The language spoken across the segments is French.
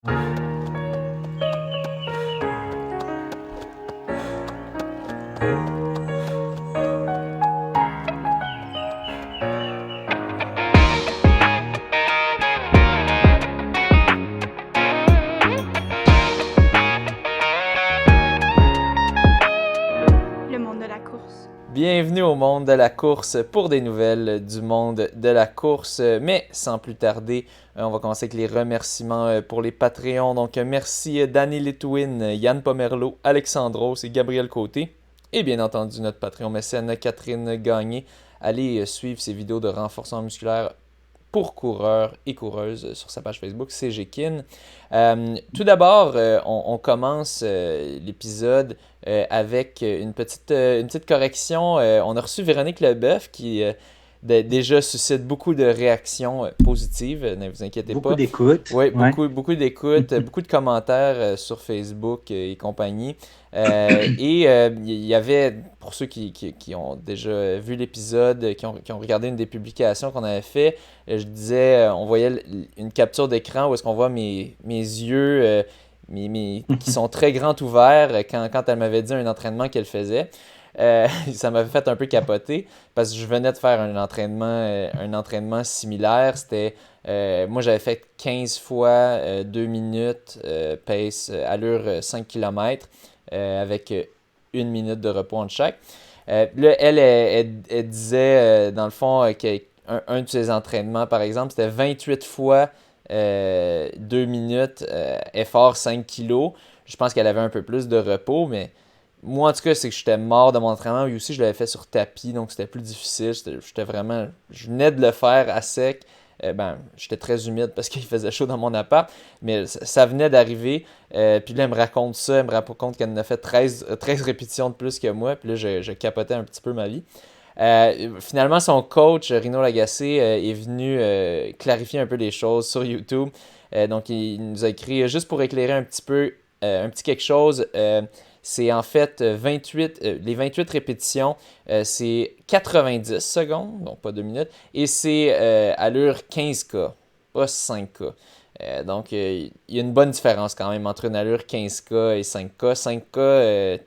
Le monde de la course. Bienvenue au monde de la course pour des nouvelles du monde de la course. Mais sans plus tarder, on va commencer avec les remerciements pour les Patreons. Donc merci Danny Litwin, Yann Pomerleau, Alexandros et Gabriel Côté. Et bien entendu notre Patreon mécène Catherine Gagné. Allez suivre ses vidéos de renforcement musculaire pour coureurs et coureuses sur sa page Facebook CGKIN. Tout d'abord, on commence l'épisode avec une petite correction. On a reçu Véronique Leboeuf qui déjà suscite beaucoup de réactions positives, ne vous inquiétez pas. Beaucoup d'écoute. Oui, Ouais. beaucoup d'écoutes, beaucoup de commentaires sur Facebook et compagnie. Il y avait, pour ceux qui ont déjà vu l'épisode, qui ont regardé une des publications qu'on avait fait, je disais, on voyait une capture d'écran où est-ce qu'on voit mes yeux qui sont très grands ouverts quand elle m'avait dit un entraînement qu'elle faisait. Ça m'avait fait un peu capoter parce que je venais de faire un entraînement similaire. C'était moi j'avais fait 15 fois 2 minutes pace allure 5 km avec 1 minute de repos entre chaque. Là, elle disait dans le fond qu'un de ses entraînements par exemple c'était 28 fois 2 minutes effort 5 kg. Je pense qu'elle avait un peu plus de repos, mais moi, en tout cas, c'est que j'étais mort de mon entraînement. Oui, aussi, je l'avais fait sur tapis, donc c'était plus difficile. Je venais de le faire à sec. J'étais très humide parce qu'il faisait chaud dans mon appart, mais ça venait d'arriver. Puis là, elle me raconte ça. Elle me raconte qu'elle en a fait 13 répétitions de plus que moi. Puis là, je capotais un petit peu ma vie. Finalement, son coach, Rino Lagacé, est venu clarifier un peu les choses sur YouTube. Donc, il nous a écrit, juste pour éclairer un petit peu, un petit quelque chose, c'est en fait les 28 répétitions, c'est 90 secondes, donc pas 2 minutes, et c'est allure 15K, pas 5K. Donc, il y a une bonne différence quand même entre une allure 15K et 5K. 5K,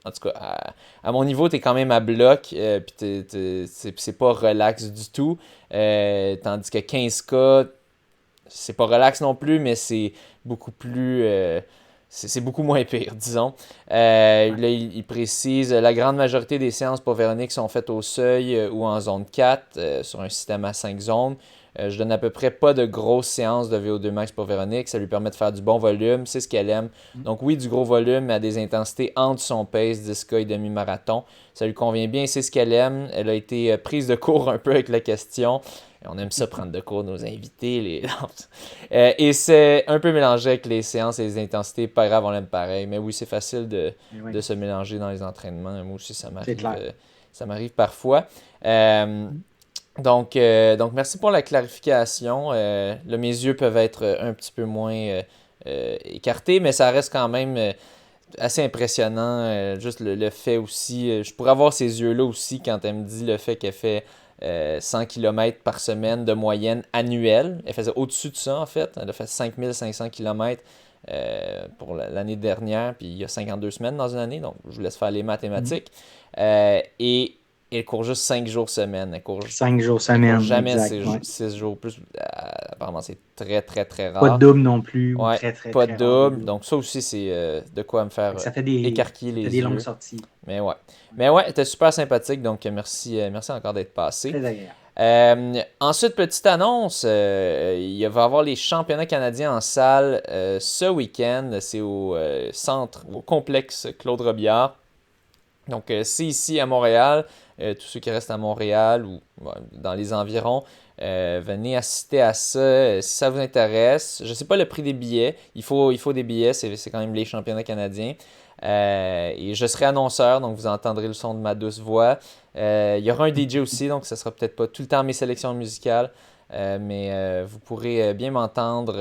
en tout cas, à mon niveau, tu es quand même à bloc, puis c'est pas relax du tout. Tandis que 15K, c'est pas relax non plus, mais c'est beaucoup plus... c'est beaucoup moins pire, disons. Là, il précise, la grande majorité des séances pour Véronique sont faites au seuil ou en zone 4, sur un système à 5 zones. Je donne à peu près pas de grosses séances de VO2 max pour Véronique. Ça lui permet de faire du bon volume, c'est ce qu'elle aime. Donc oui, du gros volume, mais à des intensités entre son pace, 10K et demi-marathon. Ça lui convient bien, c'est ce qu'elle aime. Elle a été prise de court un peu avec la question. On aime ça prendre de cours nos invités. Et c'est un peu mélangé avec les séances et les intensités. Pas grave, on l'aime pareil. Mais oui, c'est facile de se mélanger dans les entraînements. Moi aussi, ça m'arrive parfois. Donc, merci pour la clarification. Là, mes yeux peuvent être un petit peu moins écartés, mais ça reste quand même assez impressionnant. Juste le fait aussi. Je pourrais avoir ces yeux-là aussi quand elle me dit le fait qu'elle fait 100 km par semaine de moyenne annuelle. Elle faisait au-dessus de ça, en fait. Elle a fait 5500 km pour l'année dernière, puis il y a 52 semaines dans une année, donc je vous laisse faire les mathématiques. Et elle court juste 5 jours semaine. Elle court 5 jours semaine. Elle court jamais exact, 6 jours plus. Apparemment, c'est très, très, très rare. Pas de double non plus. Ouais, très, très, pas très de double. rare. Donc ça aussi, c'est de quoi me faire Ça fait écarquiller les des yeux. longues sorties. Mais ouais, elle était super sympathique, donc merci encore d'être passé. Très agréable. Ensuite, petite annonce, il va y avoir les championnats canadiens en salle ce week-end. C'est au complexe Claude Robillard. Donc, c'est ici à Montréal. Tous ceux qui restent à Montréal ou dans les environs, venez assister à ça si ça vous intéresse. Je ne sais pas le prix des billets. Il faut des billets, c'est quand même les championnats canadiens. Et je serai annonceur, donc vous entendrez le son de ma douce voix. Il y aura un DJ aussi, donc ça ne sera peut-être pas tout le temps mes sélections musicales, mais vous pourrez bien m'entendre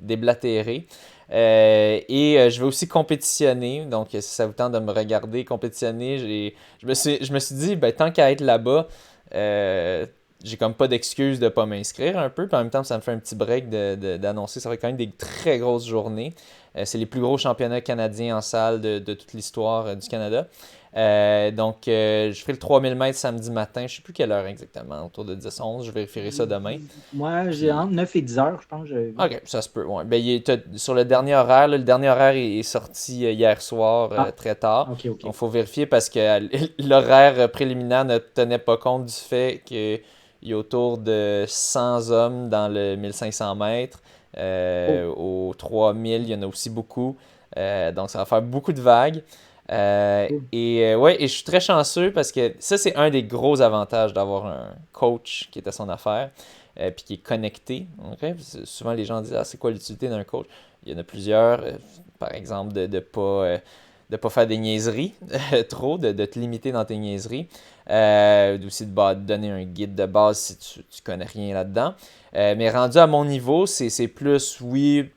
déblatérer. Je vais aussi compétitionner, donc si ça vous tente de me regarder compétitionner, je me suis dit, tant qu'à être là-bas, j'ai comme pas d'excuse de pas m'inscrire un peu. Puis en même temps, ça me fait un petit break d'annoncer. Ça va être quand même des très grosses journées. C'est les plus gros championnats canadiens en salle de toute l'histoire du Canada. Donc, je ferai le 3000 mètres samedi matin. Je sais plus quelle heure exactement, autour de 10-11. Je vérifierai ça demain. Moi, j'ai entre 9 et 10 heures, je pense. Ok, ça se peut. Ouais. Ben, sur le dernier horaire, là, le dernier horaire est sorti hier soir, très tard. Ok. Donc, il faut vérifier parce que l'horaire préliminaire ne tenait pas compte du fait qu'il y a autour de 100 hommes dans le 1500 mètres. Au 3000, il y en a aussi beaucoup. Donc, ça va faire beaucoup de vagues. Ouais, et je suis très chanceux parce que ça, c'est un des gros avantages d'avoir un coach qui est à son affaire puis qui est connecté. Okay? Souvent, les gens disent c'est quoi l'utilité d'un coach? Il y en a plusieurs. Par exemple, de ne pas faire des niaiseries trop, de te limiter dans tes niaiseries. Aussi de donner un guide de base si tu connais rien là-dedans. Mais rendu à mon niveau, c'est plus, oui,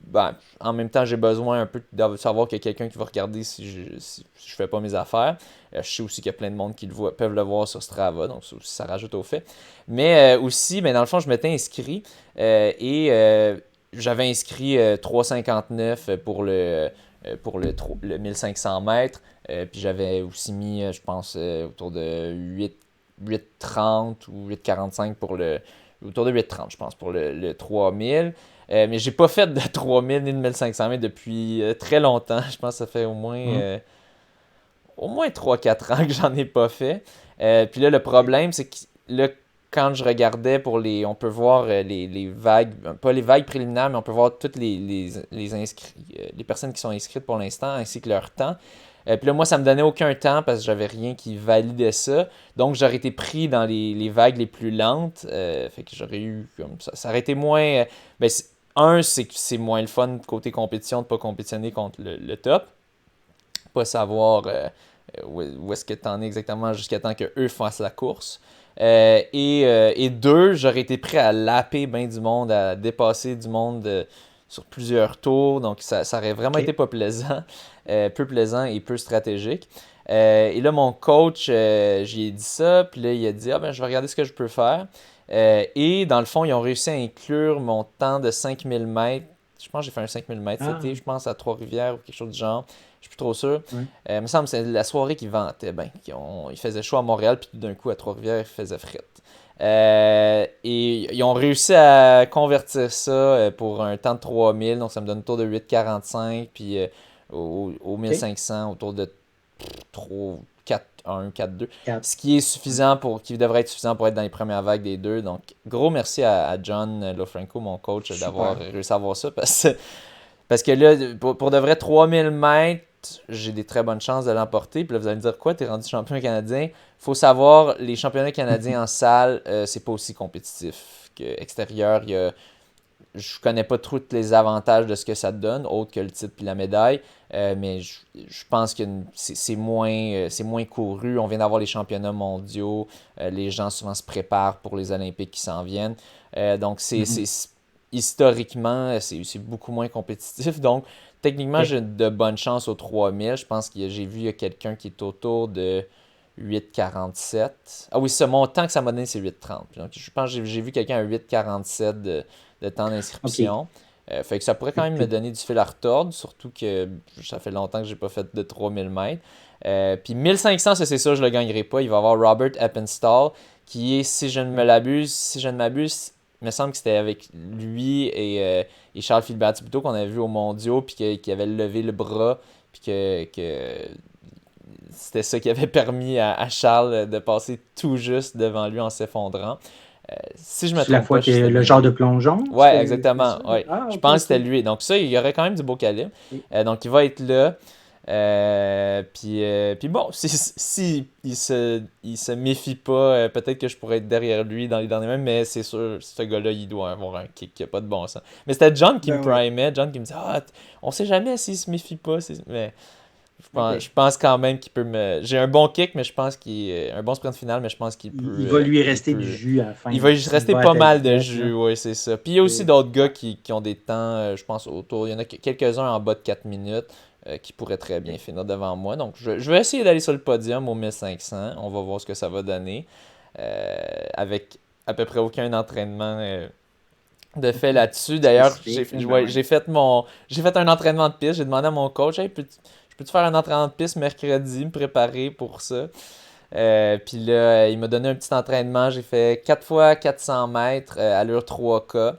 en même temps, j'ai besoin un peu de savoir qu'il y a quelqu'un qui va regarder si je fais pas mes affaires. Je sais aussi qu'il y a plein de monde qui peuvent le voir sur Strava, donc ça rajoute au fait. Mais aussi, dans le fond, je m'étais inscrit j'avais inscrit 3,59 pour le 1500 mètres. Puis j'avais aussi mis, je pense, autour de 8,30 ou 8,45 autour de 8,30, je pense, pour le 3000. Mais j'ai pas fait de 3000 ni de 1500 mètres depuis très longtemps. Je pense que ça fait au moins 3-4 ans que j'en ai pas fait. Puis là, le problème, c'est que là, quand je regardais on peut voir les vagues, pas les vagues préliminaires, mais on peut voir toutes les personnes qui sont inscrites pour l'instant, ainsi que leur temps. Puis là, moi, ça me donnait aucun temps parce que j'avais rien qui validait ça. Donc, j'aurais été pris dans les vagues les plus lentes. Fait que j'aurais eu comme ça. Ça aurait été moins. C'est que c'est moins le fun côté compétition de ne pas compétitionner contre le top. Pas savoir où est-ce que tu en es exactement jusqu'à temps qu'eux fassent la course. Et deux, j'aurais été prêt à laper bien du monde, à dépasser du monde sur plusieurs tours. Donc, ça aurait vraiment été pas plaisant. Peu plaisant et peu stratégique. Et là, mon coach, j'y ai dit ça. Puis là, il a dit je vais regarder ce que je peux faire. Et dans le fond, ils ont réussi à inclure mon temps de 5000 mètres. Je pense que j'ai fait un 5000 mètres cet été, je pense à Trois-Rivières ou quelque chose du genre. Je suis plus trop sûr. Il me semble que c'est la soirée qu'ils vantaient. Il faisait chaud à Montréal, puis tout d'un coup, à Trois-Rivières, il faisait fret. Et ils ont réussi à convertir ça pour un temps de 3000. Donc, ça me donne autour de 8,45. Puis au 1500, autour de 3, 4, 1, 4, 2. Ce qui est suffisant qui devrait être suffisant pour être dans les premières vagues des deux. Donc, gros merci à John Lofranco, mon coach, d'avoir réussi à avoir ça. Parce que là, pour de vrai, 3000 mètres, j'ai des très bonnes chances de l'emporter. Puis là, vous allez me dire quoi, t'es rendu champion canadien? Faut savoir, les championnats canadiens en salle, c'est pas aussi compétitif qu'extérieur. Je connais pas trop tous les avantages de ce que ça te donne, autre que le titre et la médaille. Mais je pense que c'est moins couru. On vient d'avoir les championnats mondiaux. Les gens souvent se préparent pour les Olympiques qui s'en viennent. Donc, historiquement, c'est beaucoup moins compétitif. Donc, techniquement, j'ai de bonnes chances aux 3000. Je pense que j'ai vu il y a quelqu'un qui est autour de 8,47. Ah oui, ce montant que ça m'a donné, c'est 8,30. Donc, je pense que j'ai vu quelqu'un à 8,47 de temps d'inscription. Fait que ça pourrait quand même me donner du fil à retordre, surtout que ça fait longtemps que j'ai pas fait de 3000 mètres. Puis 1500, ça c'est sûr, je le gagnerai pas. Il va y avoir Robert Eppenstall, qui est, si je ne m'abuse, il me semble que c'était avec lui et Charles Philibert plutôt qu'on avait vu au mondiaux, puis qui avait levé le bras, puis que c'était ça qui avait permis à Charles de passer tout juste devant lui en s'effondrant. Si je me trompe la fois pas, que le genre de plongeon? Ouais, exactement. Ouais. Je pense que c'était lui. lui. Donc ça, il y aurait quand même du beau calibre. Donc il va être là. Puis bon, si il se méfie pas, peut-être que je pourrais être derrière lui dans les derniers mètres, mais c'est sûr, ce gars-là, il doit avoir un kick qui a pas de bon sens. Mais c'était John qui me primait, John qui me disait on sait jamais s'il se méfie pas. Mais je pense quand même qu'il peut me. J'ai un bon kick, mais je pense un bon sprint final, mais je pense qu'il peut. Il va lui rester du jus à la fin. Il va rester pas mal de jus, oui, c'est ça. Puis il y a aussi d'autres gars qui ont des temps, je pense, autour. Il y en a quelques-uns en bas de 4 minutes qui pourraient très bien finir devant moi. Donc je vais essayer d'aller sur le podium au 1500. On va voir ce que ça va donner. Avec à peu près aucun entraînement de fait là-dessus. D'ailleurs, j'ai fait un entraînement de piste. J'ai demandé à mon coach, hey, je peux-tu faire un entraînement de piste mercredi, me préparer pour ça? Puis là, il m'a donné un petit entraînement. J'ai fait 4 fois 400 mètres, allure 3K.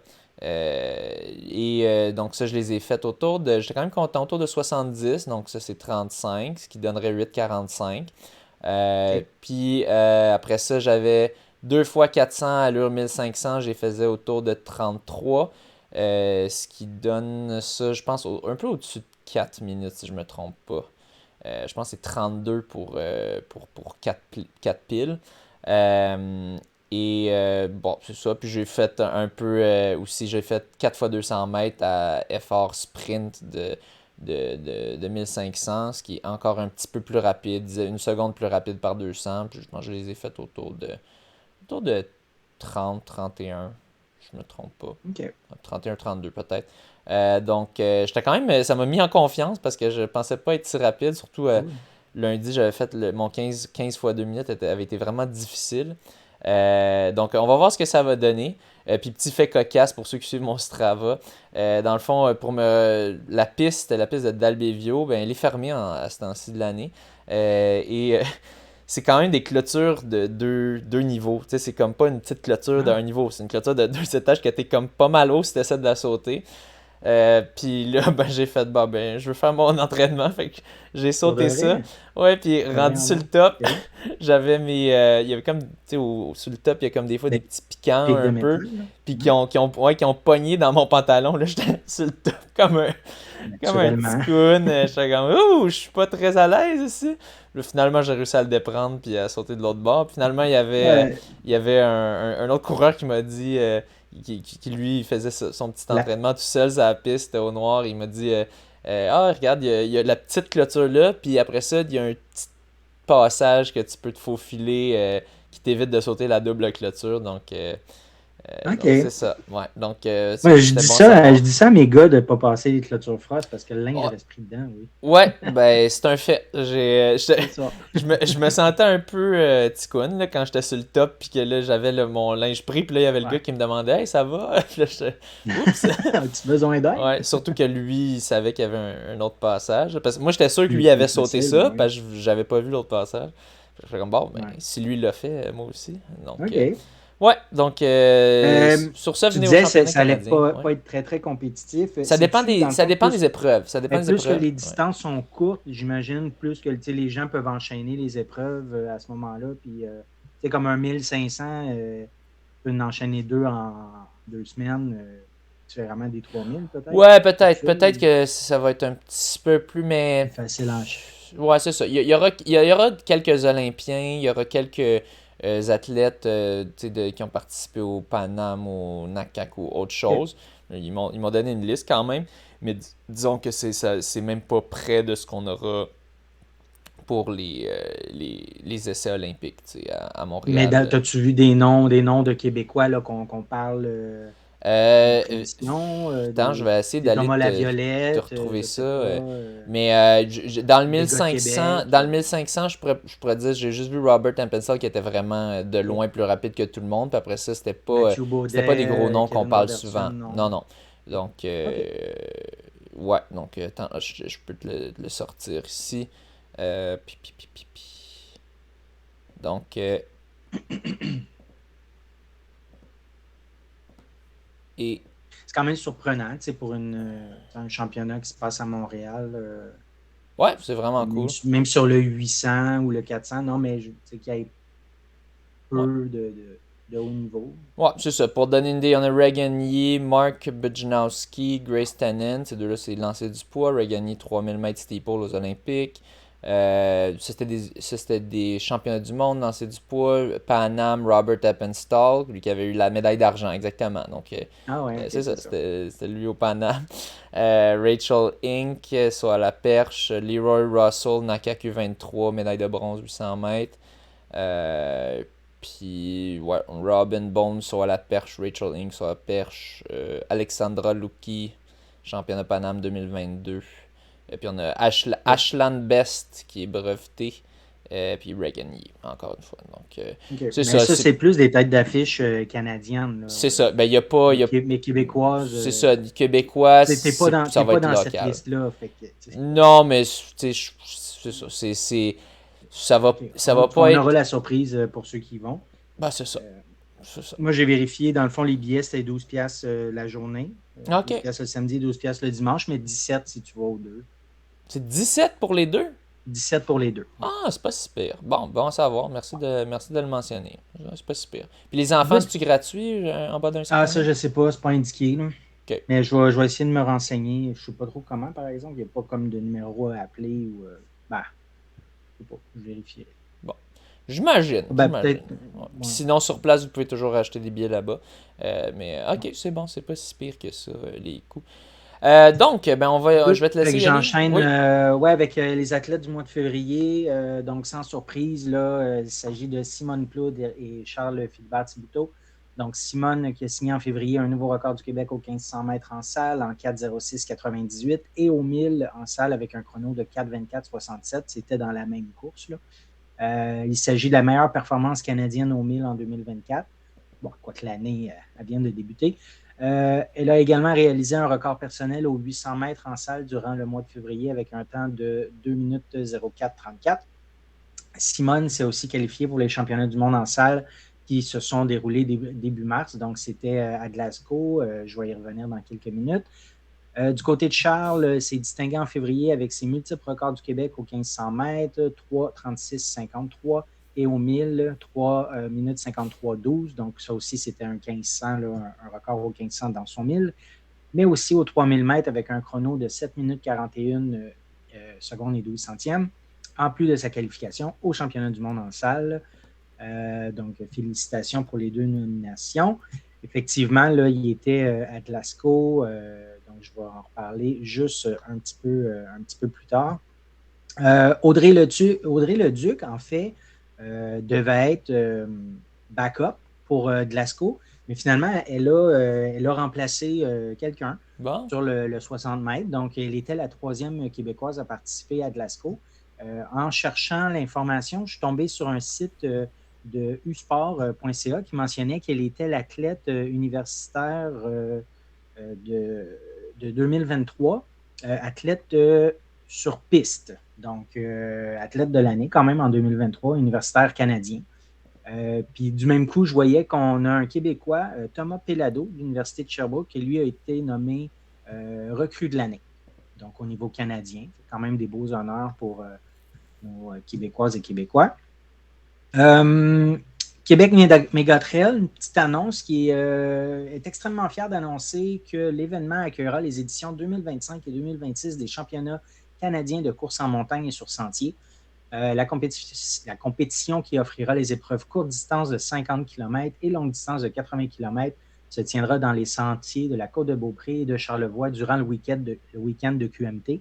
Donc ça, je les ai fait j'étais quand même content, autour de 70. Donc ça, c'est 35, ce qui donnerait 8,45. Puis après ça, j'avais 2 fois 400 allure 1500, j'ai faisais autour de 33, ce qui donne ça, je pense, un peu au-dessus de 4 minutes, si je me trompe pas. Je pense que c'est 32 pour 4 piles. Bon, c'est ça. Puis j'ai fait un peu aussi, j'ai fait 4 fois 200 mètres à effort sprint de 1500, ce qui est encore un petit peu plus rapide, une seconde plus rapide par 200. Puis je pense que je les ai fait autour de 30, 31, je me trompe pas. OK. 31, 32 peut-être. Donc, j'étais quand même, ça m'a mis en confiance parce que je pensais pas être si rapide. Surtout lundi, j'avais fait mon 15 x 2 minutes, avait été vraiment difficile. Donc, on va voir ce que ça va donner. Puis, petit fait cocasse pour ceux qui suivent mon Strava. Dans le fond, la piste de Dalbevio, ben, elle est fermée à ce temps-ci de l'année. C'est quand même des clôtures de deux niveaux. Tu sais, c'est comme pas une petite clôture d'un niveau. C'est une clôture de 2 étages que t'es comme pas mal haut si t'essaies de la sauter. Puis là, ben, j'ai fait, je veux faire mon entraînement. Fait que j'ai sauté ça. Ouais, puis rendu sur le top, j'avais il y avait comme, tu sais, sur le top, il y a comme des fois des petits piquants un peu. Puis qui ont pogné dans mon pantalon. Là, j'étais sur le top comme un petit coon. J'étais comme, ouh, je suis pas très à l'aise ici. Là, finalement, j'ai réussi à le déprendre puis à sauter de l'autre bord. Puis finalement, il y avait un autre coureur qui m'a dit, qui lui faisait son petit entraînement tout seul sur la piste au noir. Il m'a dit, regarde, il y a la petite clôture là, puis après ça, il y a un petit passage que tu peux te faufiler qui t'évite de sauter la double clôture. Donc, OK. c'est ça. Ouais. Donc, je dis ça à mes gars de ne pas passer les clôtures frost parce que le linge reste pris dedans, oui. Ouais, ben c'est un fait. Je me sentais un peu ticoune là, quand j'étais sur le top puis que là j'avais mon linge pris puis là il y avait le gars qui me demandait hey ça va? Puis là j'étais oups! As-tu besoin d'aide? Ouais, surtout que lui il savait qu'il y avait un autre passage. Parce que moi j'étais sûr que lui avait sauté ça parce que j'avais pas vu l'autre passage. J'étais comme bon, si lui l'a fait, moi aussi. Donc, OK. Ouais, donc sur ça, venez au championnat canadien. Ça allait pas être très, très compétitif. Ça dépend des épreuves. Plus que les distances sont courtes, j'imagine, plus que les gens peuvent enchaîner les épreuves à ce moment-là. Puis, c'est comme un 1500, tu peux en enchaîner 2 en 2 semaines. Tu fais vraiment des 3000 peut-être? Ouais, peut-être. Peut-être que ça va être un petit peu plus, mais... C'est facile à enchaîner. Ouais, c'est ça. Il y aura quelques Olympiens, il y aura quelques... athlètes qui ont participé au Paname, au NACAC ou autre chose. Ils m'ont donné une liste quand même, mais disons que c'est même pas près de ce qu'on aura pour les essais olympiques à Montréal. Mais as-tu vu des noms de Québécois là, qu'on parle je vais essayer d'aller te retrouver ça. Mais dans le 1500, je pourrais dire, j'ai juste vu Robert Hempensall qui était vraiment de loin plus rapide que tout le monde. Puis après ça, c'était pas des gros noms qu'on parle souvent. Non. Donc, ouais. Donc, attends, je peux te le sortir ici. Donc, et c'est quand même surprenant, pour un championnat qui se passe à Montréal. Ouais, c'est vraiment cool. Même sur le 800 ou le 400, non, mais qu'il y ait peu de haut niveau. Ouais, c'est ça. Pour donner une idée, on a Regan Yee, Mark Budzinowski, Grace Tennant. Ces deux-là, c'est lancer du poids. Regan Yee, 3000 mètres steeple aux Olympiques. Ça, c'était des championnats du monde, lancer du poids. Panam, Robert Hempensall, lui qui avait eu la médaille d'argent, exactement. Donc, c'est ça, c'était lui au Panam. Rachel Inc, soit à la perche. Leroy Russell, NACAC U23, médaille de bronze, 800 mètres. Puis, ouais, Robin Bones, soit à la perche. Rachel Inc, soit à la perche. Alexandra Luki, championnat Panam 2022. Et puis on a Ashland Best qui est breveté puis Reagan Yee, encore une fois. Donc, OK. c'est Mais ça. c'est plus des têtes d'affiche canadiennes, là. C'est ça. Ben, il n'y a pas. Mais québécoises. C'est ça. Québécois, T'es pas dans, ça t'es va pas être dans cette local. liste-là. Fait que, Non, mais c'est ça. Ça va, OK. ça va pas On être. aura la surprise pour ceux qui y vont. Ben, c'est ça. C'est ça. Moi, j'ai vérifié. Dans le fond, les billets, c'était 12$ la journée. OK. 12$ le samedi, 12$ le dimanche, mais 17 si tu vas aux deux. C'est 17 pour les deux? 17 pour les deux. Ah, c'est pas si pire. Bon à savoir. Merci de le mentionner. C'est pas si pire. Puis les enfants, c'est-tu gratuit en bas d'un certain ça, je sais pas. C'est pas indiqué, là. OK. Mais je vais essayer de me renseigner. Je sais pas trop comment, par exemple. Il n'y a pas comme de numéro à appeler ou... je sais pas. Je vérifierai. Bon. J'imagine. Peut-être. Ouais. Puis sinon, sur place, vous pouvez toujours acheter des billets là-bas. Mais OK, c'est bon. C'est pas si pire que ça, les coûts. Donc, je vais te laisser. J'enchaîne oui. avec les athlètes du mois de février. Donc, sans surprise, là, il s'agit de Simone Plourde et Charles Philibert-Thibouteau. Donc, Simone qui a signé en février un nouveau record du Québec aux 1500 mètres en salle en 4,06,98 et au 1000 en salle avec un chrono de 4,24,67. C'était dans la même course, là. Il s'agit de la meilleure performance canadienne au 1000 en 2024. Bon, quoique l'année, elle vient de débuter. Elle a également réalisé un record personnel aux 800 mètres en salle durant le mois de février avec un temps de 2 minutes 04,34. Simone s'est aussi qualifiée pour les championnats du monde en salle qui se sont déroulés début mars. Donc, c'était à Glasgow. Je vais y revenir dans quelques minutes. Du côté de Charles, s'est distingué en février avec ses multiples records du Québec aux 1500 mètres, 3,36,53 et au 1000, 3 minutes 53,12. Donc, ça aussi, c'était un 1500, là, un record au 1500 dans son 1000. Mais aussi aux 3000 mètres avec un chrono de 7 minutes 41 secondes et 12 centièmes, en plus de sa qualification au championnat du monde en salle. Donc, félicitations pour les deux nominations. Effectivement, là, il était à Glasgow, donc je vais en reparler juste un petit peu plus tard. Audrey Leduc, en fait, devait être backup pour Glasgow, mais finalement, elle a remplacé quelqu'un sur le 60 mètres. Donc, elle était la troisième Québécoise à participer à Glasgow. En cherchant l'information, je suis tombé sur un site de usport.ca qui mentionnait qu'elle était l'athlète universitaire de 2023, athlète sur piste. Donc, athlète de l'année quand même en 2023, universitaire canadien. Puis du même coup, je voyais qu'on a un Québécois, Thomas Pellado, de l'Université de Sherbrooke, qui lui a été nommé recrue de l'année. Donc, au niveau canadien, c'est quand même des beaux honneurs pour nos Québécoises et Québécois. Québec Mégatrail, une petite annonce qui est extrêmement fière d'annoncer que l'événement accueillera les éditions 2025 et 2026 des championnats canadiens de course en montagne et sur sentier. La compétition qui offrira les épreuves courte distance de 50 km et longue distance de 80 km se tiendra dans les sentiers de la Côte-de-Beaupré et de Charlevoix durant le week-end de QMT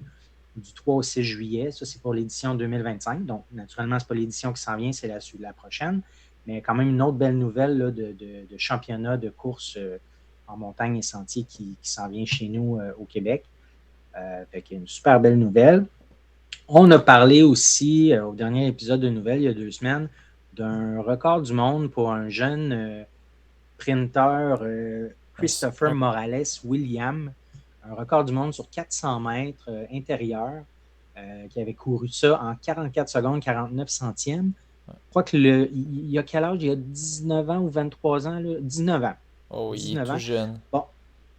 du 3 au 6 juillet. Ça, c'est pour l'édition 2025. Donc, naturellement, ce n'est pas l'édition qui s'en vient, c'est la prochaine. Mais quand même une autre belle nouvelle là, de championnat de course en montagne et sentier qui s'en vient chez nous au Québec. Fait qu'il y a une super belle nouvelle. On a parlé aussi au dernier épisode de Nouvelles, il y a 2 semaines, d'un record du monde pour un jeune sprinteur, Christopher Morales William, un record du monde sur 400 mètres intérieur, qui avait couru ça en 44 secondes, 49 centièmes. Je crois il y a quel âge? Il y a 19 ans ou 23 ans? Là? 19 ans. Oh, il est tout jeune. Bon.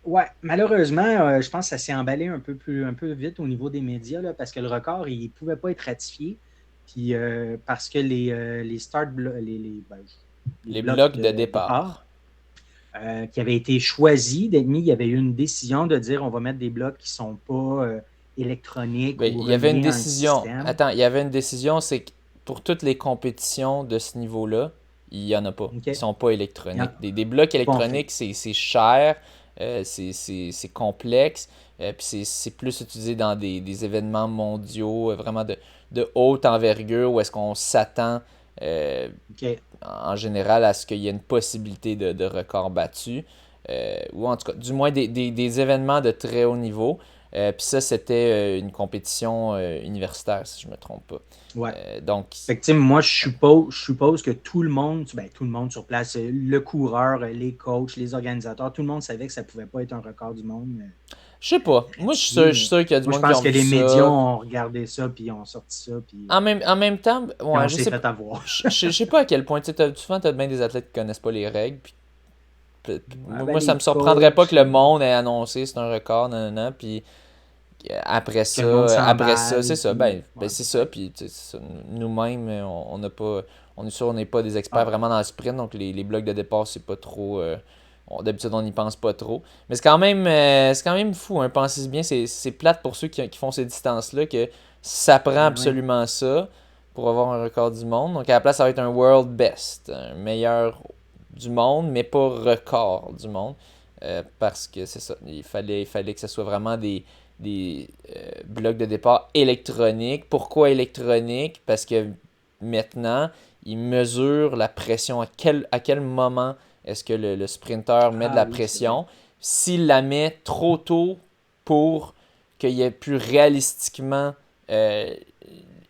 Ouais, malheureusement, je pense que ça s'est emballé un peu vite au niveau des médias, là, parce que le record, il ne pouvait pas être ratifié. Puis parce que les blocs de départ qui avaient été choisis d'être mis, il y avait eu une décision de dire on va mettre des blocs qui ne sont pas électroniques. Il y avait une décision. Attends, il y avait une décision, c'est que pour toutes les compétitions de ce niveau-là, il n'y en a pas. Okay. Ils ne sont pas électroniques. Des blocs électroniques, c'est cher. C'est complexe, puis c'est plus utilisé dans des événements mondiaux vraiment de haute envergure où est-ce qu'on s'attend en général à ce qu'il y ait une possibilité de record battu, ou en tout cas, du moins des événements de très haut niveau. Puis ça, c'était une compétition universitaire, si je ne me trompe pas. Ouais. Donc, Fait que, moi, je suppose que tout le monde sur place, le coureur, les coachs, les organisateurs, tout le monde savait que ça ne pouvait pas être un record du monde je sais pas. Moi, je suis sûr qu'il y a du Moi, je monde qui pense ont que vu les médias ça. ont regardé ça, puis ont sorti ça, puis En même temps, ouais, on je s'est sais fait pas. avoir. Je sais pas à quel point. Tu sais, souvent, tu as bien des athlètes qui connaissent pas les règles. Puis, Ouais, moi, ça les me surprendrait pas coachs, que le monde ait annoncé c'est un record, non, puis que le monde après ça, c'est s'emballe, ça. puis C'est ça. Puis tu sais, c'est ça. Nous-mêmes, on n'a pas, on est sûr, on n'est pas des experts ah, vraiment dans le sprint, donc les blocs de départ, c'est pas trop. D'habitude, on n'y pense pas trop. Mais c'est quand même fou, hein, pensez bien, c'est plate pour ceux qui font ces distances-là que ça prend ben oui. absolument ça pour avoir un record du monde. Donc à la place, ça va être un world best, un meilleur du monde, mais pas record du monde. Parce que c'est ça, il fallait que ce soit vraiment des blocs de départ électroniques. Pourquoi électronique? Parce que maintenant, ils mesurent la pression. À quel moment est-ce que le sprinter met de Ah la oui, c'est vrai. pression? S'il la met trop tôt pour qu'il ait pu réalistiquement euh,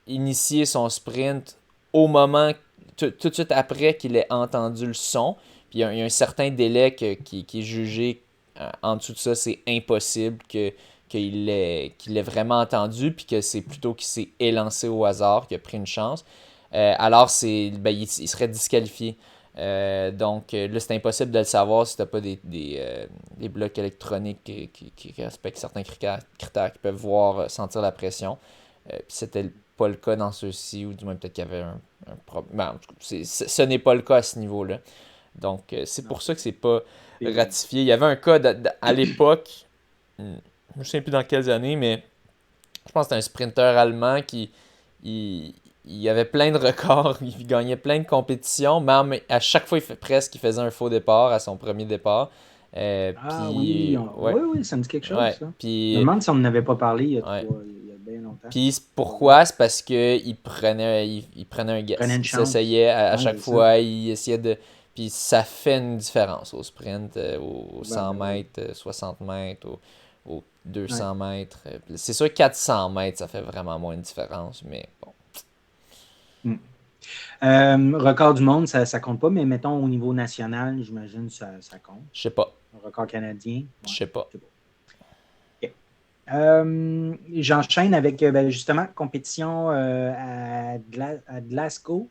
initier son sprint au moment, tout de suite après qu'il ait entendu le son, puis il y a un certain délai qui est jugé en dessous de ça, c'est impossible qu'il l'ait vraiment entendu, puis que c'est plutôt qu'il s'est élancé au hasard, qu'il a pris une chance. Alors, il serait disqualifié. Là, c'est impossible de le savoir si tu n'as pas des blocs électroniques qui respectent certains critères qui peuvent sentir la pression. Puis c'était pas le cas dans ceux-ci, ou du moins peut-être qu'il y avait un problème. Ben, en tout cas, ce n'est pas le cas à ce niveau-là. Donc, c'est Non. pour ça que c'est pas Puis, ratifié. Il y avait un cas à l'époque, je ne sais plus dans quelles années, mais je pense que c'était un sprinter allemand il, il avait plein de records, il gagnait plein de compétitions, mais à chaque fois, presque, il faisait un faux départ à son premier départ. ah oui, Puis, ouais, oui, oui, ça me dit quelque chose, ouais, ça. Je me puis, demande si on n'en avait pas parlé ouais. il y a bien longtemps. Puis Trois ans. pourquoi? C'est parce qu'il il prenait un Prenait guess. une Il chance. s'essayait à Ouais, chaque c'est ça. fois, il essayait de. Puis ça fait une différence au sprint, aux Ben 100 oui. mètres, 60 mètres, aux Ouais. 200 mètres. C'est sûr, 400 mètres, ça fait vraiment moins de différence, mais bon, Mm. Record du monde, ça compte pas, mais mettons au niveau national, j'imagine que ça compte. je sais pas. Un record canadien, Je ouais, sais pas. c'est bon. OK. J'enchaîne avec justement compétition à Glasgow,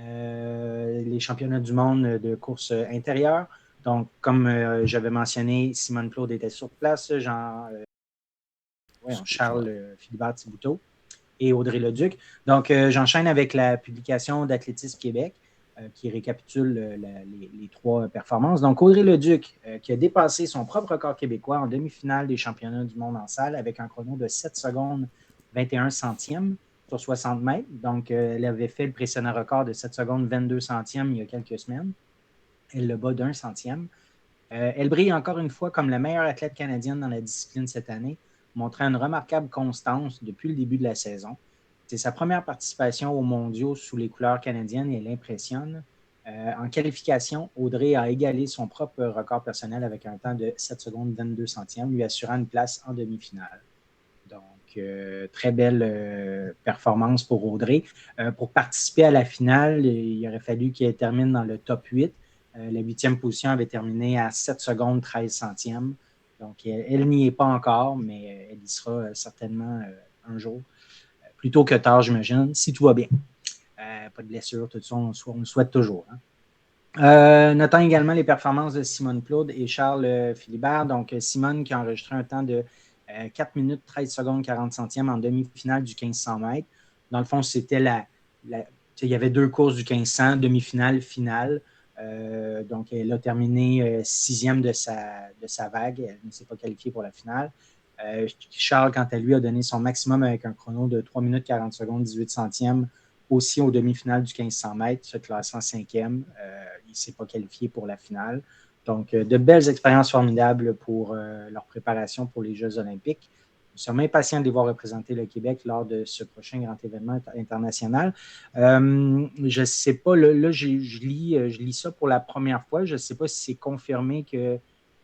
les championnats du monde de course intérieure. Donc, comme j'avais mentionné, Simone Claude était sur place, Excuse-moi. Charles Philibert Thibouteau et Audrey Leduc. Donc, j'enchaîne avec la publication d'Athlétisme Québec qui récapitule les trois performances. Donc, Audrey Leduc qui a dépassé son propre record québécois en demi-finale des championnats du monde en salle avec un chrono de 7 secondes 21 centièmes sur 60 mètres. Donc, elle avait fait le précédent record de 7 secondes 22 centièmes il y a quelques semaines. Elle le bat d'un centième. Elle brille encore une fois comme la meilleure athlète canadienne dans la discipline cette année, montrant une remarquable constance depuis le début de la saison. C'est sa première participation aux mondiaux sous les couleurs canadiennes et elle impressionne. En qualification, Audrey a égalé son propre record personnel avec un temps de 7 secondes 22 centièmes, lui assurant une place en demi-finale. Donc, très belle performance pour Audrey. Pour participer à la finale, il aurait fallu qu'elle termine dans le top 8. La 8e position avait terminé à 7 secondes 13 centièmes. Donc, elle n'y est pas encore, mais elle y sera certainement un jour. Plus tôt que tard, j'imagine, si tout va bien. Pas de blessure, tout ça, on le souhaite toujours. Hein. Notons également les performances de Simone Claude et Charles Philibert. Donc, Simone qui a enregistré un temps de 4 minutes 13 secondes 40 centièmes en demi-finale du 1500 mètres. Dans le fond, c'était il y avait 2 courses du 1500, demi-finale, finale. Donc, elle a terminé 6e de sa vague. Elle ne s'est pas qualifiée pour la finale. Charles, quant à lui, a donné son maximum avec un chrono de 3 minutes 40 secondes 18 centièmes aussi aux demi-finales du 1500 mètres, se classant 5e. Il ne s'est pas qualifié pour la finale. Donc, de belles expériences formidables pour leur préparation pour les Jeux olympiques. Nous sommes impatients de les voir représenter le Québec lors de ce prochain grand événement international. Je ne sais pas, là je lis ça pour la première fois. Je ne sais pas si c'est confirmé que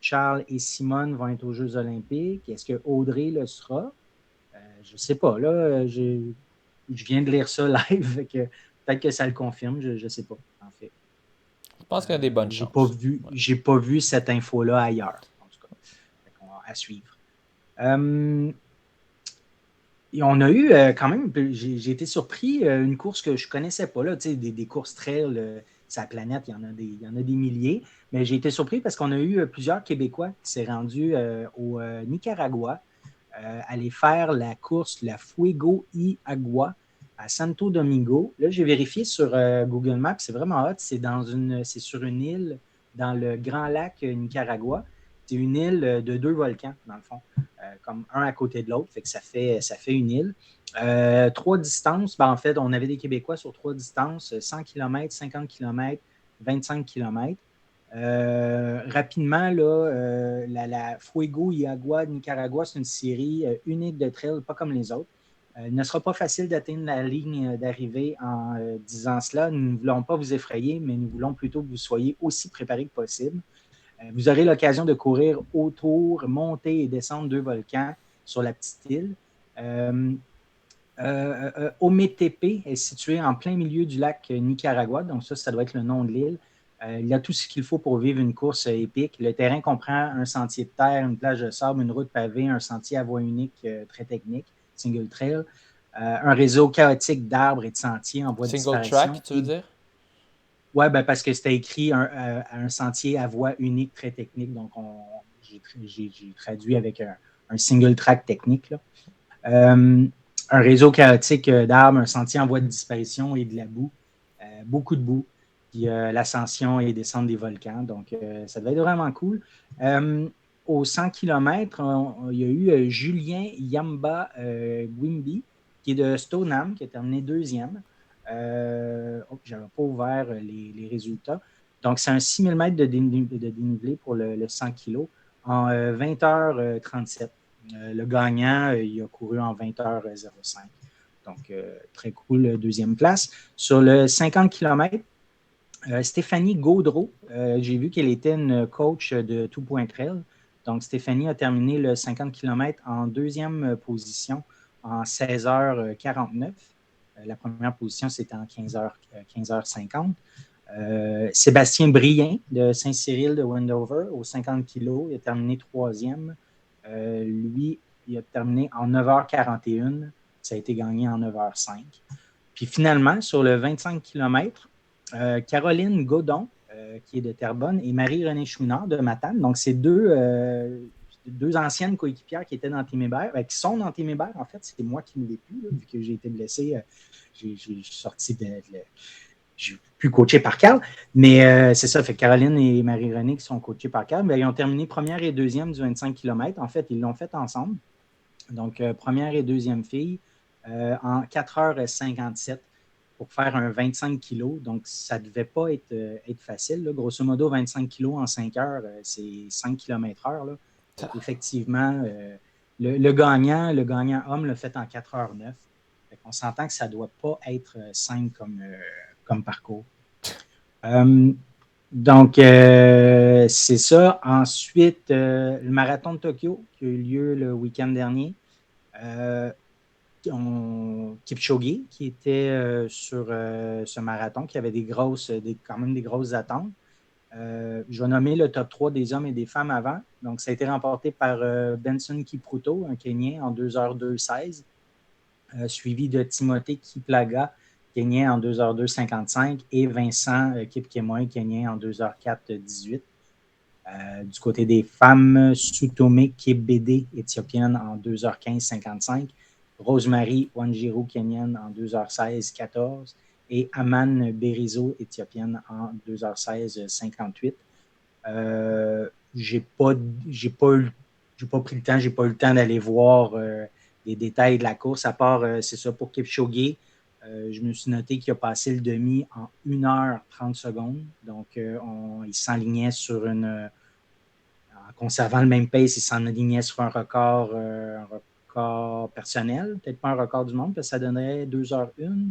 Charles et Simone vont être aux Jeux olympiques? Est-ce que Audrey le sera? Je ne sais pas. Là, je viens de lire ça live. Peut-être que ça le confirme. Je ne sais pas, en fait. Je pense qu'il y a des bonnes J'ai chances. pas vu cette info-là ailleurs, en tout cas. À suivre. Et on a eu quand même, j'ai été surpris, une course que je ne connaissais pas, là, des courses trail, sa planète, il y en a des milliers, mais j'ai été surpris parce qu'on a eu plusieurs Québécois qui s'est rendus au Nicaragua aller faire la course, la Fuego y Agua à Santo Domingo. Là, j'ai vérifié sur Google Maps, c'est vraiment hot, c'est sur une île dans le Grand Lac Nicaragua. C'est une île de 2 volcans, dans le fond, comme un à côté de l'autre, fait que ça fait une île. 3 distances, en fait, on avait des Québécois sur 3 distances, 100 km, 50 km, 25 km. Rapidement, là, la Fuego y Agua de Nicaragua, c'est une série unique de trail, pas comme les autres. Il ne sera pas facile d'atteindre la ligne d'arrivée en disant cela. Nous ne voulons pas vous effrayer, mais nous voulons plutôt que vous soyez aussi préparés que possible. Vous aurez l'occasion de courir autour, monter et descendre 2 volcans sur la petite île. Ometepe est situé en plein milieu du lac Nicaragua, donc ça doit être le nom de l'île. Il y a tout ce qu'il faut pour vivre une course épique. Le terrain comprend un sentier de terre, une plage de sable, une route pavée, un sentier à voie unique très technique, single trail, un réseau chaotique d'arbres et de sentiers en voie de disparition. Single track, tu veux dire? Oui, parce que c'était écrit un sentier à voie unique très technique, donc j'ai traduit avec un single track technique. Là. Un réseau chaotique d'arbres, un sentier en voie de disparition et de la boue, beaucoup de boue, puis l'ascension et descente des volcans. Donc, ça devait être vraiment cool. Aux 100 km, il y a eu Julien Yamba Gwimbi, qui est de Stoneham, qui a terminé 2e. Je n'avais pas ouvert les résultats. Donc, c'est un 6000 mètres de dénivelé pour le 100 kg en 20h37. Le gagnant, il a couru en 20h05. Donc, très cool, 2e place. Sur le 50 km, Stéphanie Gaudreau, j'ai vu qu'elle était une coach de Tout Point Trail. Donc, Stéphanie a terminé le 50 km en 2e position en 16h49. La première position, c'était en 15h50. Sébastien Brien de Saint-Cyril de Wendover, au 50 kg, il a terminé 3e. Lui, il a terminé en 9h41. Ça a été gagné en 9h05. Puis finalement, sur le 25 km, Caroline Godon, qui est de Terrebonne, et Marie-Renée Chouinard de Matane. Donc, c'est deux anciennes coéquipières qui étaient dans Team Hébert, qui sont dans Team Hébert. En fait, c'est moi qui ne l'ai plus, là, vu que j'ai été blessé. J'ai sorti j'ai pu coacher par Carl, mais c'est ça, fait Caroline et Marie-Renée qui sont coachées par Carl, ils ont terminé 1e et 2e du 25 km. En fait, ils l'ont fait ensemble. Donc, 1re et 2e fille en 4h57 pour faire un 25 kg. Donc, ça ne devait pas être facile. Là. Grosso modo, 25 kg en 5 heures, c'est 5 km/h. Là. Effectivement, le gagnant homme l'a fait en 4h09. On s'entend que ça ne doit pas être simple comme parcours. Donc, c'est ça. Ensuite, le marathon de Tokyo qui a eu lieu le week-end dernier. Kipchoge qui était sur ce marathon, qui avait quand même des grosses attentes. Je vais nommer le top 3 des hommes et des femmes avant. Donc, ça a été remporté par Benson Kipruto, un Kenyan, en 2h02.16, suivi de Timothée Kiplaga, Kenyan, en 2h02.55, et Vincent Kipkemoy, Kenyan, en 2h04.18. Du côté des femmes, Sutome Kebede, éthiopienne, en 2h15.55. Rosemary Wanjiru, kenyane, en 2h16.14. Et Aman Berizo, éthiopienne, en 2h16.58. J'ai pas pris le temps, j'ai pas eu le temps d'aller voir les détails de la course, à part, c'est ça, pour Kipchoge. Je me suis noté qu'il a passé le demi en 1h30. Donc, il s'enlignait sur en conservant le même pace, il s'enlignait sur un record personnel, peut-être pas un record du monde, parce que ça donnerait 2h01.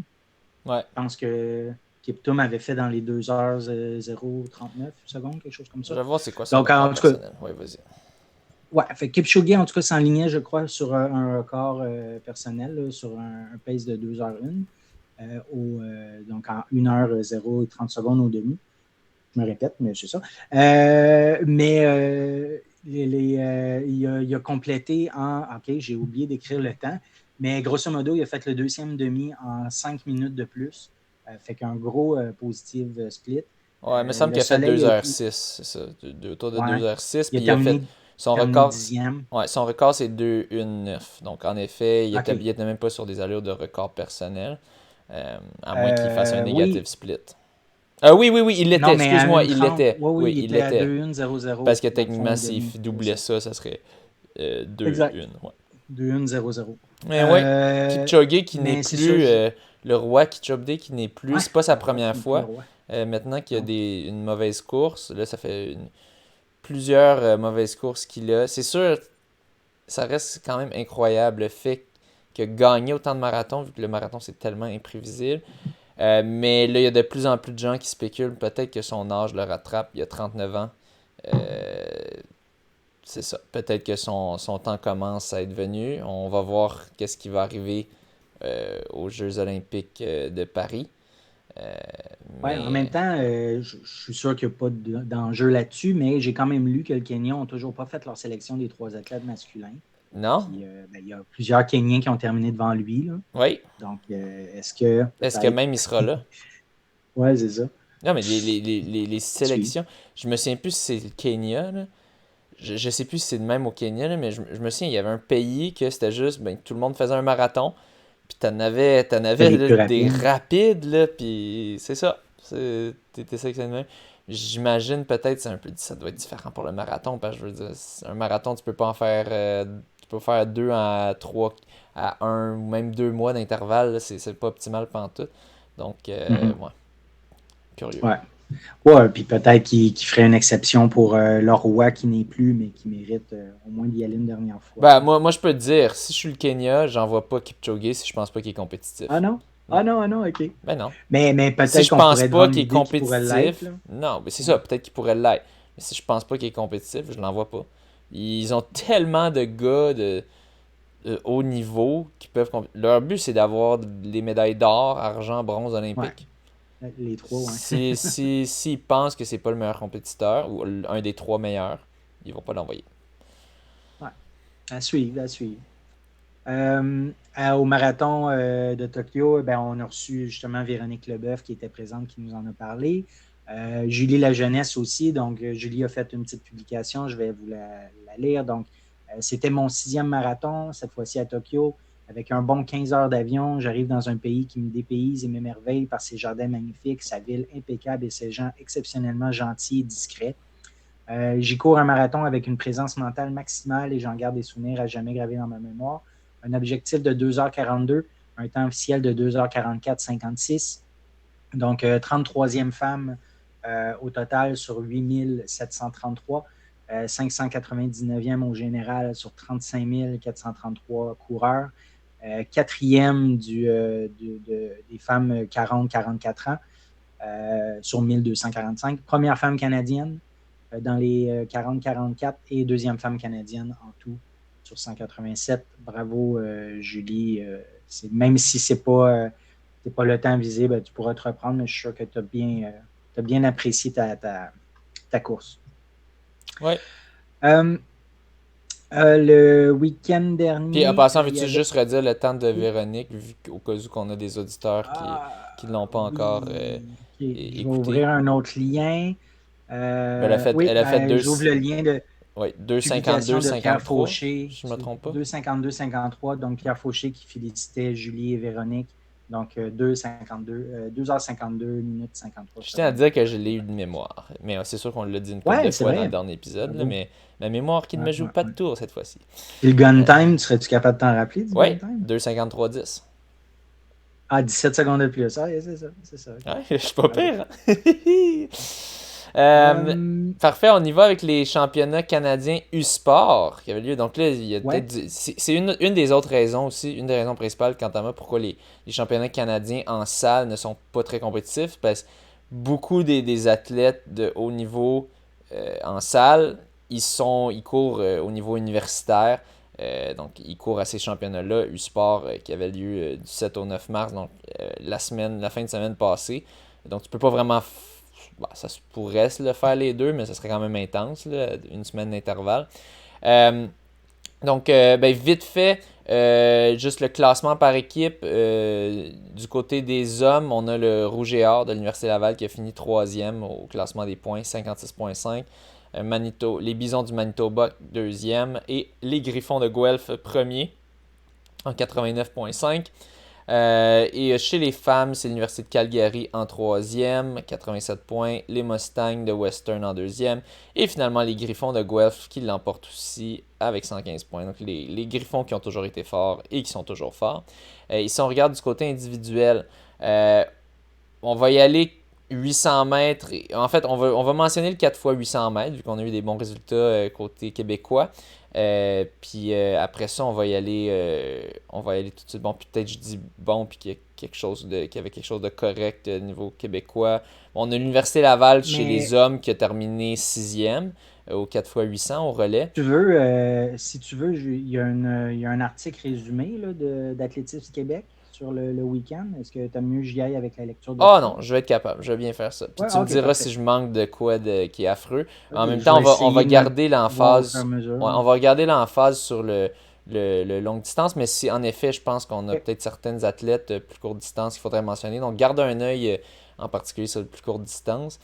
Ouais. Je pense que Kiptoum avait fait dans les 2h039 secondes, quelque chose comme Je ça. vais voir c'est quoi son Donc, record en tout cas, personnel. Oui, vas-y. ouais, fait Kipchoge, en tout cas, s'enlignait, je crois, sur un record personnel, là, sur un pace de 2h01, donc en 1h0 et 30 secondes au demi. Je me répète, mais c'est ça. Il a complété OK, j'ai oublié d'écrire le temps, mais grosso modo, il a fait le deuxième demi en 5 minutes de plus. Fait qu'un gros positive split. Ouais, il me semble Le qu'il a fait soleil a été- 2h06, c'est ça. Autour de Ouais, 2h06. il a Puis il a fait son terminé record. 10e. Ouais, son record c'est 2h09. Donc en effet, il OK. était même pas sur des allures de record personnel. À moins qu'il fasse un Oui, negative split. Oui, il l'était, non, mais à excuse-moi, il 1h30, l'était. oui, Oui, il il était à l'était. 2-1-0-0 Parce que dans le fond techniquement, au s'il demi. C'est doublait ça. ça serait Exact. 2-1. Ouais. 2-1-0-0. Mais ouais, Kipchoge qui n'est Mais c'est ça. plus le roi Kipchoge qui n'est plus, Ouais, c'est pas sa le roi première qui n'est plus le fois. roi. Maintenant qu'il y a Non. une mauvaise course, là ça fait plusieurs mauvaises courses qu'il a. C'est sûr, ça reste quand même incroyable le fait qu'il a gagné autant de marathons, vu que le marathon c'est tellement imprévisible. Mais là, il y a de plus en plus de gens qui spéculent peut-être que son âge le rattrape. Il a 39 ans. C'est ça. Peut-être que son temps commence à être venu. On va voir qu'est-ce qui va arriver aux Jeux olympiques de Paris. Ouais, en Mais même temps, je suis sûr qu'il n'y a pas d'enjeu là-dessus, mais j'ai quand même lu que le Kenya n'ont toujours pas fait leur sélection des 3 athlètes masculins. non? Puis, il y a plusieurs Kenyans qui ont terminé devant lui. Là. Oui. Donc, est-ce que. Est-ce que peut-être- même il sera là? Ouais, c'est ça. Non, mais les Suivre. sélections, je me souviens plus si c'est le Kenya, là. Je sais plus si c'est le même au Kenya, là, mais je me souviens, il y avait un pays que c'était juste, ben, tout le monde faisait un marathon, puis t'en avais Les là, plus des rapides. rapides, là, puis c'est ça. T'étais sélectionné de même. J'imagine peut-être ça doit être différent pour le marathon, parce que je veux dire, un marathon, tu peux pas en faire, tu peux faire 2 à 3, à 1 ou même 2 mois d'intervalle, là, c'est pas optimal pantoute. Donc, Mhm. ouais, curieux. Ouais. Ouais, puis peut-être qu'il ferait une exception pour le roi qui n'est plus, mais qui mérite au moins d'y aller une dernière fois. Ben, moi, je peux te dire, si je suis le Kenya, j'envoie pas Kipchoge si je pense pas qu'il est compétitif. Ah non? Ah non, OK. Ben non. Mais Si peut-être je qu'on pense pourrait te pas vendre qu'il est l'idée qu'il pourrait l'être. compétitif, Là. non, mais c'est ça, peut-être qu'il pourrait l'être. Mais si je pense pas qu'il est compétitif, je l'envoie pas. Ils ont tellement de gars de haut niveau qui peuvent leur but c'est d'avoir les médailles d'or, argent, bronze olympique. Les 3, ouais. S'ils pensent que c'est pas le meilleur compétiteur ou un des 3 meilleurs, ils vont pas l'envoyer. Ouais. À suivre. Au marathon de Tokyo, ben, on a reçu justement Véronique Leboeuf qui était présente, qui nous en a parlé. Julie La Jeunesse aussi. Donc, Julie a fait une petite publication. Je vais vous la lire. Donc, c'était mon 6e marathon, cette fois-ci à Tokyo. Avec un bon 15 heures d'avion, j'arrive dans un pays qui me dépayse et m'émerveille par ses jardins magnifiques, sa ville impeccable et ses gens exceptionnellement gentils et discrets. J'y cours un marathon avec une présence mentale maximale et j'en garde des souvenirs à jamais gravés dans ma mémoire. Un objectif de 2h42, un temps officiel de 2h44,56. Donc, 33e femme au total sur 8733. 599e au général sur 35 433 coureurs. 4e des femmes 40-44 ans sur 1245. Première femme canadienne dans les 40-44 et 2e femme canadienne en tout sur 187. Bravo, Julie. Même si c'est pas le temps visé, ben, tu pourras te reprendre, mais je suis sûr que tu as bien apprécié ta course. Ouais. Le week-end dernier. Puis en passant, veux-tu juste redire le temps de Véronique, au cas où qu'on a des auditeurs qui ne l'ont pas encore écouté. Je vais ouvrir un autre lien. Elle a fait j'ouvre le lien de 2,52, de Pierre 53, Fauché. si je ne me trompe pas. 2,52-53. Donc, Pierre Fauché qui félicitait Julie et Véronique. Donc, 2h52 minutes 53. Je tiens à dire que je l'ai eu de mémoire. Mais c'est sûr qu'on l'a dit une couple de fois dans le dernier épisode. Là, mais ma mémoire qui ne me joue pas de tour cette fois-ci. Et le gun time, serais-tu capable de t'en rappeler? Oui, 2,53,10. Ah, 17 secondes de plus. Ah, c'est ça. Ouais, je suis pas pire. Parfait, on y va avec les championnats canadiens U-Sport qui avaient lieu. Donc là, il y a Ouais. peut-être c'est une des autres raisons aussi, une des raisons principales quant à moi pourquoi les championnats canadiens en salle ne sont pas très compétitifs, parce que beaucoup des athlètes de haut niveau en salle, ils courent au niveau universitaire. Donc, ils courent à ces championnats-là, U-Sport, qui avaient lieu du 7 au 9 mars, donc la fin de semaine passée. Donc, tu peux pas vraiment. Ça se pourrait se le faire les deux, mais ça serait quand même intense, là, une semaine d'intervalle. Donc, vite fait, juste le classement par équipe. Du côté des hommes, on a le Rouge et Or de l'Université Laval qui a fini 3e au classement des points, 56,5. Les Bisons du Manitoba, 2e. Et les Griffons de Guelph, 1er, en 89,5. Et chez les femmes, c'est l'Université de Calgary en 3e, 87 points. Les Mustangs de Western en 2e. Et finalement, les Griffons de Guelph qui l'emportent aussi avec 115 points. Donc, les Griffons qui ont toujours été forts et qui sont toujours forts. Si on regarde du côté individuel, on va y aller 800 mètres. En fait, on va mentionner le 4 x 800 mètres, vu qu'on a eu des bons résultats côté québécois. Puis après ça, on va y aller tout de suite. Bon, puis peut-être je dis bon, puis qu'il y avait quelque chose de correct au niveau québécois. Bon, on a l'Université Laval chez les hommes qui a terminé 6e au 4 x 800 au relais. Si tu veux, il y a un article résumé là, d'Athlétisme Québec sur le week-end. Est-ce que tu as mieux j'y aille avec la lecture de ça? Non, je vais être capable. Je vais bien faire ça. Puis Ouais, tu me diras parfait. si je manque de quoi qui est affreux. En même Je temps, vais on va essayer de garder voir au l'emphase. fur et à mesure. On va regarder l'emphase sur le longue distance, mais si en effet, je pense qu'on a peut-être certaines athlètes plus courte distance qu'il faudrait mentionner. Donc, garde un œil en particulier sur le plus courte distance.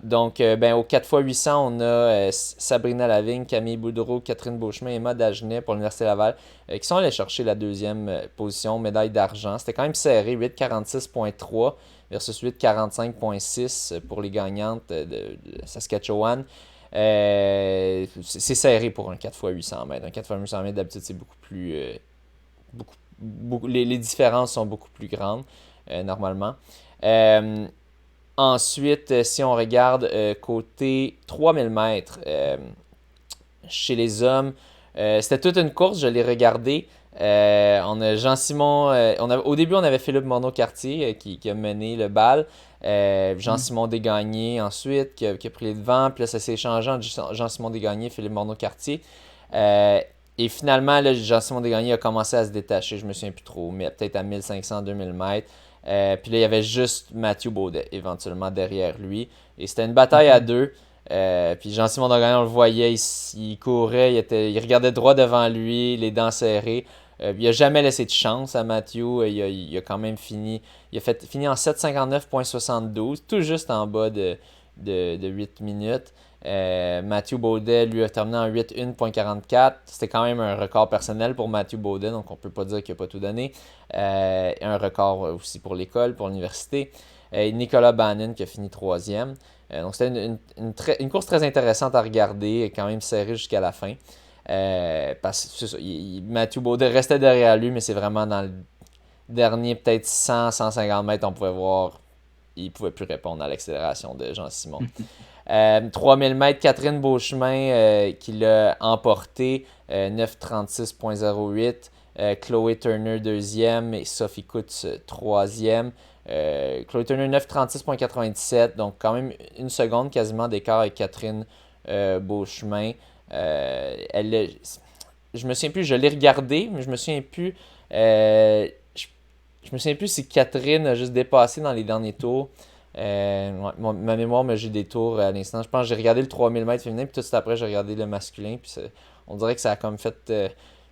Donc, au 4 x 800, on a Sabrina Lavigne, Camille Boudreau, Catherine Beauchemin et Emma Dagenet pour l'Université Laval qui sont allés chercher la deuxième position, médaille d'argent. C'était quand même serré, 8,46,3 versus 8,45,6 pour les gagnantes de Saskatchewan. C'est serré pour un 4 x 800 mètres. Un 4 x 800 mètres, d'habitude, c'est beaucoup plus... les différences sont beaucoup plus grandes, normalement. Ensuite, si on regarde côté 3000 mètres, chez les hommes, c'était toute une course, je l'ai regardé. On a Jean-Simon, au début, on avait Philippe Monod-Cartier qui a mené le bal. Jean-Simon Desgagnés ensuite qui a pris les devants. Puis là, ça s'est échangé entre Jean-Simon Desgagnés et Philippe Monod-Cartier. Et finalement, là, Jean-Simon Desgagnés a commencé à se détacher. Je me souviens plus trop, mais peut-être à 1500-2000 mètres. Puis là, il y avait juste Mathieu Baudet éventuellement derrière lui. Et c'était une bataille à deux. Puis Jean-Simon Desgagnés, on le voyait, il courait, il regardait droit devant lui, les dents serrées. Il n'a jamais laissé de chance à Mathieu. Il a quand même fini. Il a fini en 7,59,72, tout juste en bas de 8 minutes. Mathieu Baudet, lui, a terminé en 8,1,44. C'était quand même un record personnel pour Mathieu Baudet, donc on ne peut pas dire qu'il n'a pas tout donné. Un record aussi pour l'école, pour l'université. Nicolas Bannon qui a fini 3e. Donc c'était une course très intéressante à regarder, quand même serrée jusqu'à la fin. Parce que c'est ça, Mathieu Baudet restait derrière lui, mais c'est vraiment dans le dernier peut-être 100-150 mètres, on pouvait voir, il ne pouvait plus répondre à l'accélération de Jean-Simon. 3000 mètres, Catherine Beauchemin qui l'a emporté, 9,36,08. Chloé Turner 2e et Sophie Kutz 3e. Chloé Turner 9,36,97, donc quand même une seconde quasiment d'écart avec Catherine Beauchemin. Je me souviens plus, je l'ai regardé, mais je me souviens plus. Je me souviens plus si Catherine a juste dépassé dans les derniers tours. Ma mémoire me joue des tours à l'instant. Je pense que j'ai regardé le 3000 mètres féminin, puis tout de suite après, j'ai regardé le masculin. Puis on dirait que ça a comme fait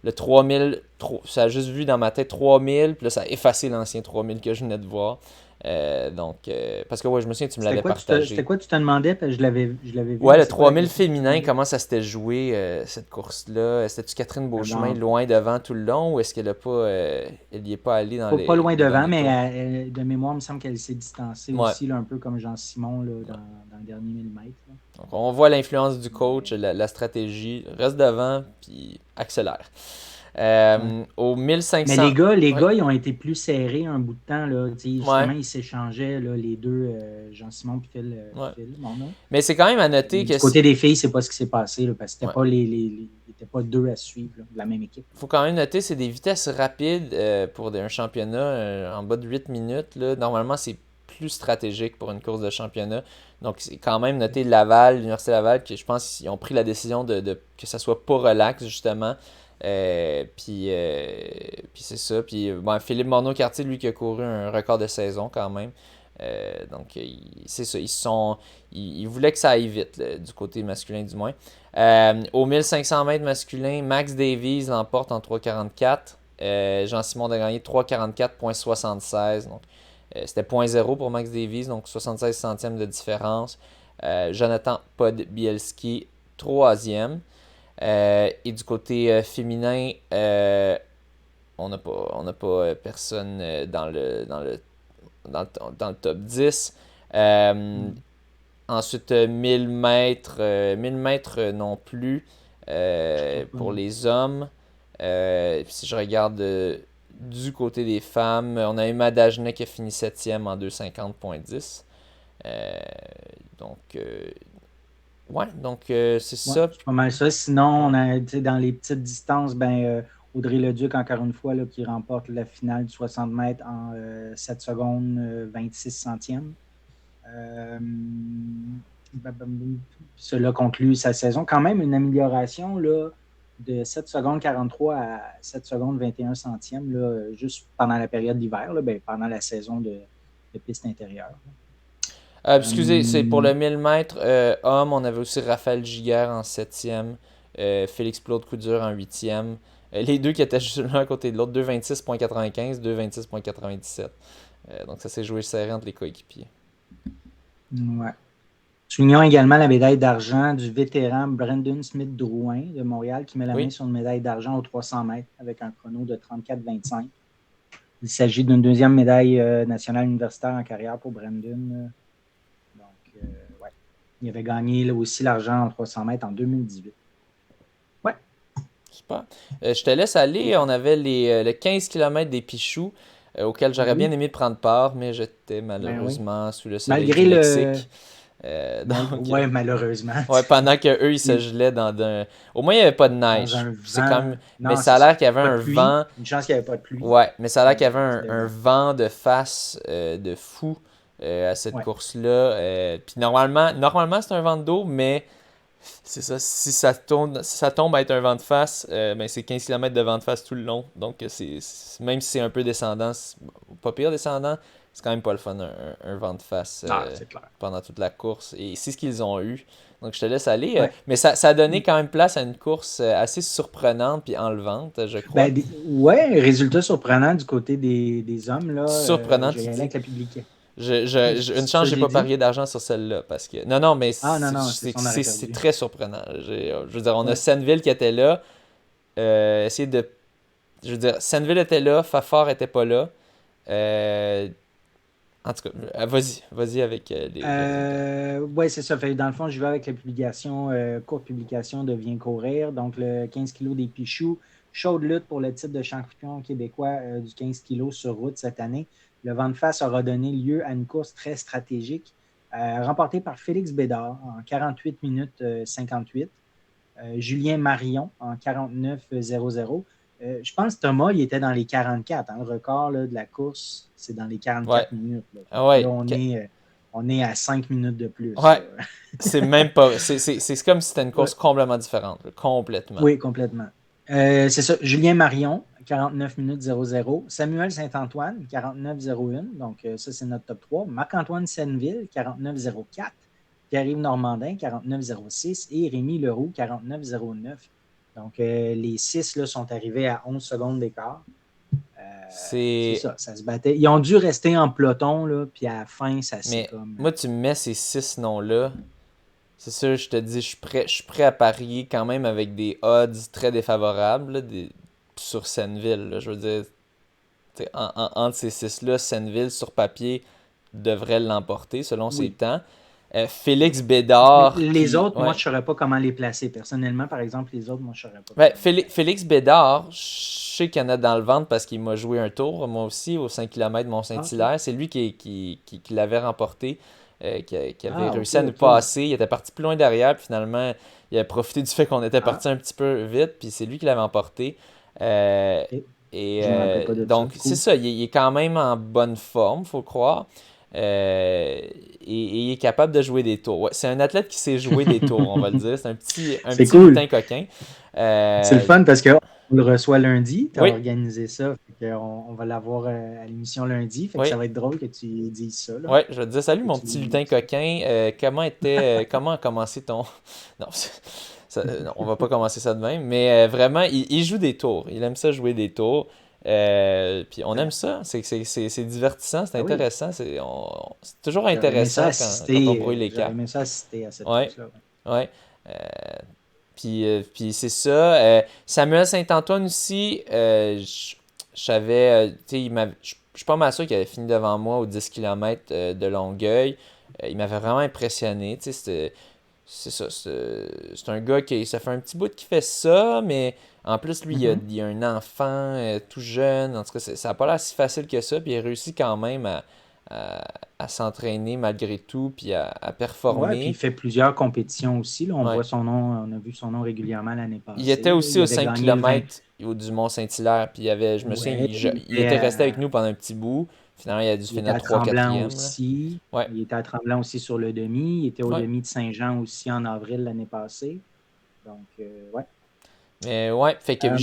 le 3000. Ça a juste vu dans ma tête 3000, puis là, ça a effacé l'ancien 3000 que je venais de voir. Parce que je me souviens, tu me l'avais partagé. C'était quoi tu te demandais? Parce que je l'avais vu. Ouais, le 3000 féminin, comment ça s'était joué cette course-là? C'était-tu Catherine Beauchemin loin devant tout le long ou est-ce qu'elle n'y est pas allée dans pas loin devant, mais de mémoire, il me semble qu'elle s'est distancée aussi, là, un peu comme Jean-Simon dans le dernier 1000 mètres. Là. Donc, on voit l'influence du coach, la stratégie. Reste devant, puis accélère. Au Mais 1500... les Ouais, gars, ils ont été plus serrés un bout de temps. Là. ouais, Justement, ils s'échangeaient, là, les deux, Jean-Simon et ouais. Phil Monod. Mais c'est quand même à noter Mais que du côté des filles, c'est pas ce qui s'est passé, là, parce que c'était ouais. pas ils étaient pas deux à suivre là, de la même équipe. Faut quand même noter, c'est des vitesses rapides pour un championnat en bas de 8 minutes. Là. Normalement, c'est plus stratégique pour une course de championnat. Donc, c'est quand même noté Laval, l'Université Laval, que je pense qu'ils ont pris la décision que ça soit pas relax, justement. Puis c'est ça. Puis Philippe Morneau-Cartier, lui, qui a couru un record de saison quand même. Donc, c'est ça. Ils voulaient que ça aille vite, là, du côté masculin du moins. Au 1500 mètres masculin, Max Davies l'emporte en 3,44. Jean-Simon de Gagné 3,44,76. Donc, c'était 0,0 pour Max Davies, donc 76 centièmes de différence. Jonathan Podbielski, troisième. Et du côté féminin, on n'a pas personne dans le top 10. Ensuite, 1000 mètres, 1000 mètres non plus pour les hommes. Si je regarde du côté des femmes, on a Emma Dagenet qui a fini 7e en 2,50,10. Donc, c'est Ouais, ça. c'est pas mal ça. Sinon, Ouais. on a dans les petites distances, Audrey Leduc, encore une fois, là, qui remporte la finale du 60 mètres en 7 secondes 26 centièmes. Cela conclut sa saison. Quand même une amélioration là, de 7 secondes 43 à 7 secondes 21 centièmes, là, juste pendant la période d'hiver, là, pendant la saison de piste intérieure. Excusez, c'est pour le 1000 mètres homme, on avait aussi Raphaël Giguère en 7e, Félix Claude Couture en 8e. Les deux qui étaient juste l'un à côté de l'autre, 2,26,95, 2,26,97. Donc ça s'est joué serré entre les coéquipiers. Ouais. Soulignons également la médaille d'argent du vétéran Brandon Smith-Drouin de Montréal qui met la main sur une médaille d'argent aux 300 mètres avec un chrono de 34,25. Il s'agit d'une deuxième médaille nationale universitaire en carrière pour Brandon. Donc, ouais. Il avait gagné là, aussi l'argent en 300 mètres en 2018. Ouais. Super. Je te laisse aller. On avait le 15 km des Pichoux auquel j'aurais bien aimé prendre part, mais j'étais malheureusement sous le soleil du Mexique. Ouais, malheureusement. Ouais, pendant qu'eux, ils se gelaient Au moins, il n'y avait pas de neige. Dans un C'est vent. quand même... Non, Mais ça a l'air qu'il y avait pas un de pluie. vent... Une chance qu'il n'y avait pas de pluie. Ouais, mais ça a l'air qu'il y avait un vent de face de fou à cette course-là. Puis normalement, c'est un vent d'eau, mais c'est ça. Si ça tombe à être un vent de face, c'est 15 km de vent de face tout le long. Donc, même si c'est un peu descendant, pas pire descendant, c'est quand même pas le fun, un vent de face c'est clair. pendant toute la course. Et c'est ce qu'ils ont eu. Donc, je te laisse aller. Ouais. Mais ça a donné quand même place à une course assez surprenante puis enlevante, je crois. Ouais, résultat surprenant du côté des hommes. Là, surprenant, j'ai avec la publication. Une chance, j'ai pas parié d'argent sur celle-là. Parce que... Non, mais c'est très surprenant. Je veux dire, on a Senneville qui était là. Je veux dire, Senneville était là, Fafard était pas là. En tout cas, vas-y avec les... Oui, c'est ça. Dans le fond, je vais avec la publication, courte publication de Viens courir. Donc, le 15 kg des Pichoux. Chaude lutte pour le titre de champion québécois du 15 kg sur route cette année. Le vent de face aura donné lieu à une course très stratégique, remportée par Félix Bédard en 48 minutes 58. Julien Marion en 49,00. Je pense que Thomas, il était dans les 44. Le record là, de la course, c'est dans les 44 minutes. Là, on est à 5 minutes de plus. Ouais. C'est même pas... C'est comme si c'était une course complètement différente. Complètement. Oui, complètement. C'est ça. Julien Marion, 49 minutes 00. Samuel Saint-Antoine, 49,01. Donc, ça, c'est notre top 3. Marc-Antoine Senneville, 49,04. Pierre-Yves Normandin, 49,06. Et Rémi Leroux, 49,09. Donc, les 6 là, sont arrivés à 11 secondes d'écart. C'est ça, ça se battait. Ils ont dû rester en peloton, là, puis à la fin, ça s'est comme... Moi, tu me mets ces 6 noms-là. C'est sûr, je te dis, je suis prêt à parier quand même avec des odds très défavorables là, sur Senneville. Là. Je veux dire, entre ces 6-là, Senneville, sur papier, devrait l'emporter selon ses temps. Félix Bédard. Les autres, moi, ouais. je ne saurais pas comment les placer. Personnellement, par exemple, les autres, moi, je ne saurais pas. Ben, Félix Bédard, je sais qu'il y en a dans le ventre parce qu'il m'a joué un tour, moi aussi, au 5 km Mont-Saint-Hilaire. Ok. C'est lui qui l'avait remporté, qui avait Ah, réussi ok, à nous ok. passer. Il était parti plus loin derrière, puis finalement, il a profité du fait qu'on était Ah, parti un petit peu vite, puis c'est lui qui l'avait emporté. Euh, ok. et Je me rappelais pas de ça. donc, c'est Cool. ça, il est quand même en bonne forme, faut le croire. Et il est capable de jouer des tours. Ouais, c'est un athlète qui sait jouer des tours, on va le dire. C'est un C'est petit cool. lutin coquin. C'est le Euh, fun parce qu'on le reçoit lundi. Tu as oui, organisé ça. Fait on va l'avoir à l'émission lundi. Fait que oui. ça va être drôle que tu dises ça. Là. Ouais, je vais te dire salut Que mon tu petit lui lutin dises ça. coquin. Comment a commencé ton. Non, non, on va pas commencer ça de même. Mais vraiment, il joue des tours. Il aime ça jouer des tours. Puis on aime ça. C'est divertissant, c'est Ah oui. intéressant. C'est toujours intéressant quand on brouille les J'aurais cartes. aimé ça assister à cette Ouais, course-là. ouais. Euh, puis c'est ça. Samuel Saint-Antoine aussi, je savais, tu sais, je suis pas mal sûr qu'il avait fini devant moi aux 10 km de Longueuil. Il m'avait vraiment impressionné. Tu sais, c'est ça. C'est un gars qui, ça fait un petit bout qu'il fait ça, mais en plus, lui, Mhm. il a un enfant tout jeune. En tout cas, ça n'a pas l'air si facile que ça. Puis il réussit quand même à s'entraîner malgré tout, puis à Ouais, puis il performer. fait plusieurs compétitions aussi. Là. On Ouais. voit son nom, on a vu son nom régulièrement l'année Il était passée. Là. aussi Il aux avait 5 gagné le 20. km du Mont-Saint-Hilaire. Puis je me souviens, Ouais, il était resté avec nous pendant un petit bout. Finalement, il a dû il était finir à 3 4 Tremblant e là. aussi. Ouais, Il était à Tremblant aussi sur le demi. Il était au ouais. demi de Saint-Jean aussi en avril l'année passée. Donc, ouais. Mais ouais, fait que Euh,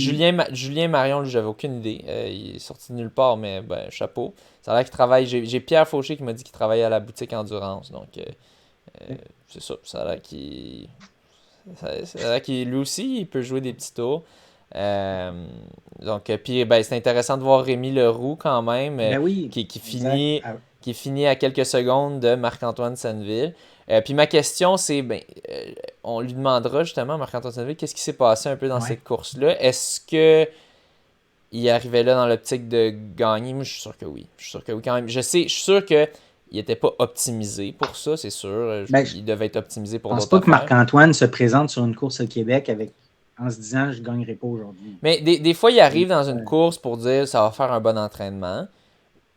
Julien Marion, lui, j'avais aucune idée. Il est sorti de nulle part, mais ben, chapeau. Ça a l'air qu'il travaille. J'ai Pierre Fauché qui m'a dit qu'il travaillait à la boutique Endurance. Donc, c'est ça. Ça a l'air qu'il, lui aussi, il peut jouer des petits tours. Donc, puis ben, c'est intéressant de voir Rémi Leroux quand même, ben oui, qui exact. finit, qui finit à quelques secondes de Marc-Antoine Senneville. Puis ma question, c'est, ben, on lui demandera justement à Marc-Antoine Senneville qu'est-ce qui s'est passé un peu dans Ouais. cette course-là. Est-ce que il arrivait là dans l'optique de gagner? Moi, je suis sûr que oui. Je suis sûr que oui quand même. Je suis sûr que il n'était pas optimisé pour ça, c'est sûr. Ben, je Il devait être optimisé pour pense d'autres pas que affaires. Marc-Antoine se présente sur une course au Québec en se disant je ne gagnerai pas aujourd'hui. Mais des fois, il arrive dans une Ouais. course pour dire ça va faire un bon entraînement,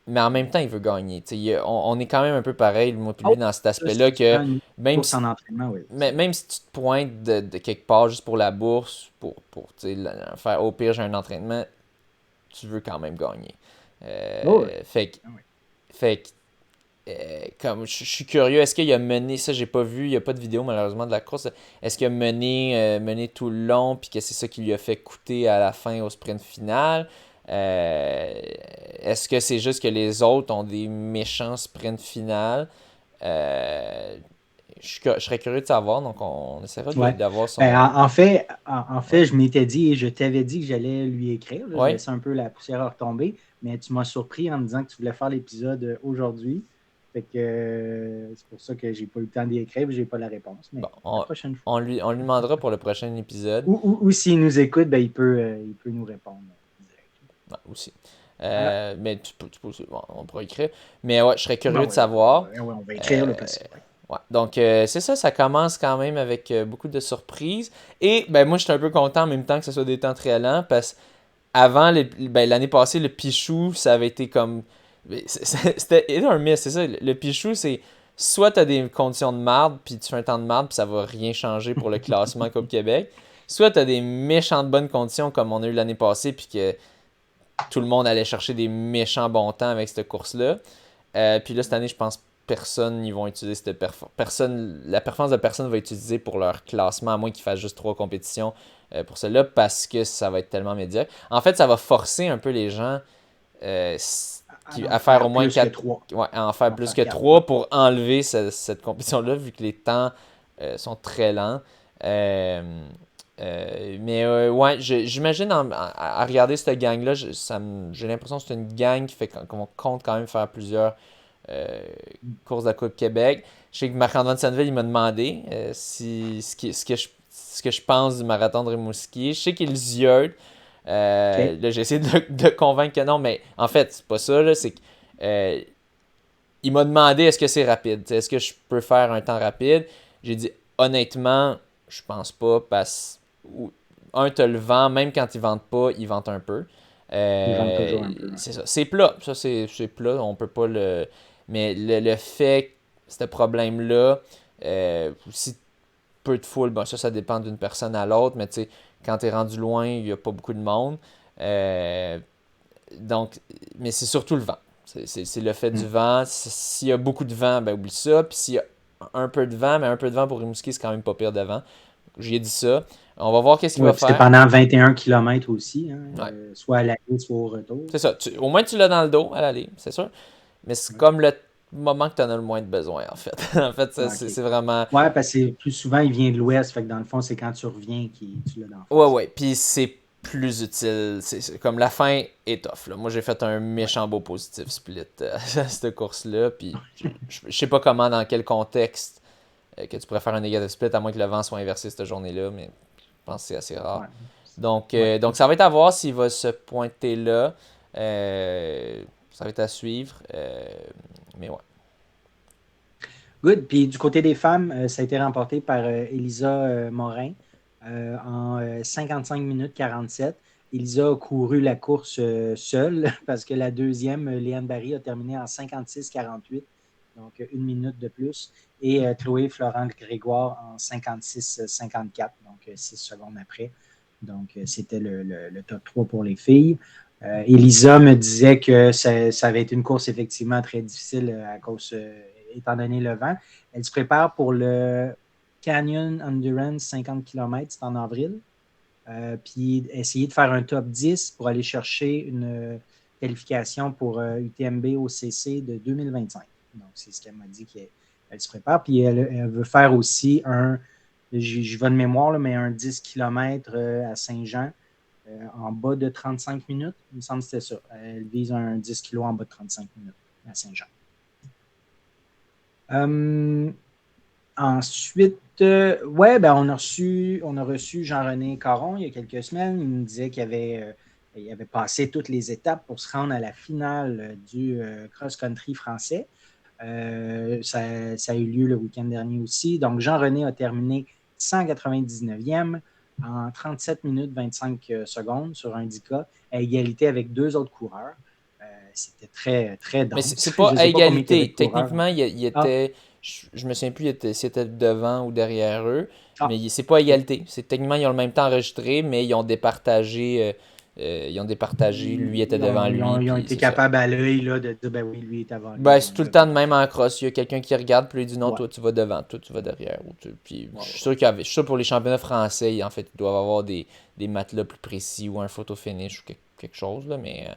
mais en même temps, il veut gagner. Tu sais, on est quand même un peu pareil, moi et Oh, lui, dans cet ça, aspect-là, c'est que une même course si, en entraînement, oui. même si tu te pointes de quelque part juste pour la bourse, tu sais, faire au pire, j'ai un entraînement, tu veux quand même gagner. Oh, oui. Ah oui. Fait que comme je suis curieux, est-ce qu'il a mené, ça j'ai pas vu, il n'y a pas de vidéo malheureusement de la course, est-ce qu'il a mené tout le long, puis que c'est ça qui lui a fait coûter à la fin au sprint final? Est-ce que c'est juste que les autres ont des méchants sprints finales? Je serais curieux de savoir, donc on essaiera Ouais. d'avoir Ben, son... en Ouais. fait, je m'étais dit et je t'avais dit que j'allais lui écrire. Là, je Ouais. laissais un peu la poussière retomber, mais tu m'as surpris en me disant que tu voulais faire l'épisode aujourd'hui. Fait que c'est pour ça que j'ai pas eu le temps d'y écrire et j'ai pas la réponse. Mais Bon, la prochaine fois. on lui demandera pour le prochain épisode. Ou s'il nous écoute, ben, il peut nous répondre direct. Ouais, aussi. Ah, Mais tu peux aussi, bon, on pourra écrire. Mais ouais, je serais ben curieux de ouais, savoir. ouais, on va écrire le Euh, parce que ouais. Ouais. Donc, c'est ça, ça commence quand même avec beaucoup de surprises. Et ben moi, je suis un peu content en même temps que ce soit des temps très lents parce qu'avant, l'année passée, le Pichou, ça avait été comme. C'était un miss, c'est ça. Le Pichou, c'est soit tu as des conditions de marde, puis tu fais un temps de marde, puis ça va rien changer pour le classement Coupe Québec. Soit tu as des méchantes bonnes conditions comme on a eu l'année passée, puis que tout le monde allait chercher des méchants bons temps avec cette course-là. Puis là, cette année, je pense personne ils vont utiliser cette la performance de personne va utiliser pour leur classement, à moins qu'ils fassent juste 3 compétitions pour cela, parce que ça va être tellement médiocre. En fait, ça va forcer un peu les gens à faire au moins plus 4. que 3. Ouais, à en faire En plus faire que 4. 3 pour enlever cette compétition-là, vu que les temps sont très lents. Mais ouais, j'imagine à regarder cette gang-là, j'ai l'impression que c'est une gang qui fait qu'on compte quand même faire plusieurs courses de la Coupe Québec. Je sais que Marc-Antoine Senneville, il m'a demandé ce que je pense du marathon de Rimouski. Je sais qu'il ziote. OK. Là, j'ai essayé de convaincre que non, mais en fait, c'est pas ça. Là, c'est que il m'a demandé est-ce que c'est rapide, est-ce que je peux faire un temps rapide. J'ai dit honnêtement, je pense pas parce que t'as le vent, même quand ils vendent pas, ils vendent un peu. Ils vendent toujours un peu. C'est ça. C'est plat. Ça, c'est plat. On peut pas le. Mais le fait, ce problème-là, si peu de foule, bon, ça dépend d'une personne à l'autre, mais tu sais, quand t'es rendu loin, il n'y a pas beaucoup de monde. Donc, mais c'est surtout le vent. C'est le fait du vent. S'il y a beaucoup de vent, ben oublie ça. Puis s'il y a un peu de vent, mais un peu de vent pour Rimouski, c'est quand même pas pire de vent. J'ai dit ça. On va voir qu'est-ce qu'il va faire. C'est pendant 21 km aussi, hein, Ouais. soit à l'aller, soit au retour. C'est ça. Au moins, tu l'as dans le dos à l'aller, c'est sûr. Mais c'est comme le moment que tu en as le moins de besoin, en fait. En fait, c'est vraiment... Ouais, parce que plus souvent, il vient de l'ouest. Fait que dans le fond, c'est quand tu reviens que tu l'as dans le face. Ouais. Puis c'est plus utile. Comme la fin est tough. Là. Moi, j'ai fait un méchant beau positif split à cette course-là. Puis je sais pas comment, dans quel contexte que tu pourrais faire un négatif split, à moins que le vent soit inversé cette journée-là. Mais je pense que c'est assez rare. Ouais. Donc, ça va être à voir s'il va se pointer là. Ça va être à suivre. Mais ouais. Good. Puis du côté des femmes, ça a été remporté par Elisa Morin en 55 minutes 47. Elisa a couru la course seule parce que la deuxième, Léane Barry, a terminé en 56-48, donc une minute de plus. Et Chloé Florent Grégoire en 56-54, donc 6 secondes après. Donc, c'était le top 3 pour les filles. Elisa me disait que ça avait été une course effectivement très difficile à cause, étant donné le vent. Elle se prépare pour le Canyon Endurance 50 km, c'est en avril. Puis essayer de faire un top 10 pour aller chercher une qualification pour UTMB OCC de 2025. Donc, c'est ce qu'elle m'a dit qu'elle se prépare. Puis elle veut faire aussi je vais de mémoire, là, mais un 10 km à Saint-Jean en bas de 35 minutes. Il me semble que c'était ça. Elle vise un 10 kg en bas de 35 minutes à Saint-Jean. Ensuite, on a reçu Jean-René Caron il y a quelques semaines. Il nous disait qu'il avait passé toutes les étapes pour se rendre à la finale du cross-country français. Ça a eu lieu le week-end dernier aussi. Donc, Jean-René a terminé 199e en 37 minutes 25 secondes sur un 10K, à égalité avec deux autres coureurs. C'était très, très dense. Mais c'est pas à égalité. Techniquement, il était... Je me souviens plus s'il était devant ou derrière eux, mais c'est pas à égalité. Techniquement, ils ont le même temps enregistré, mais ils ont départagé... lui était devant lui. Ils ont été capables à l'œil de dire, ben oui, lui est avant lui. C'est tout le temps de même en cross. Il y a quelqu'un qui regarde, puis il dit non, toi tu vas devant, toi tu vas derrière. Puis je suis sûr pour les championnats français, en fait, ils doivent avoir des matelas plus précis ou un photo finish ou quelque chose, là, mais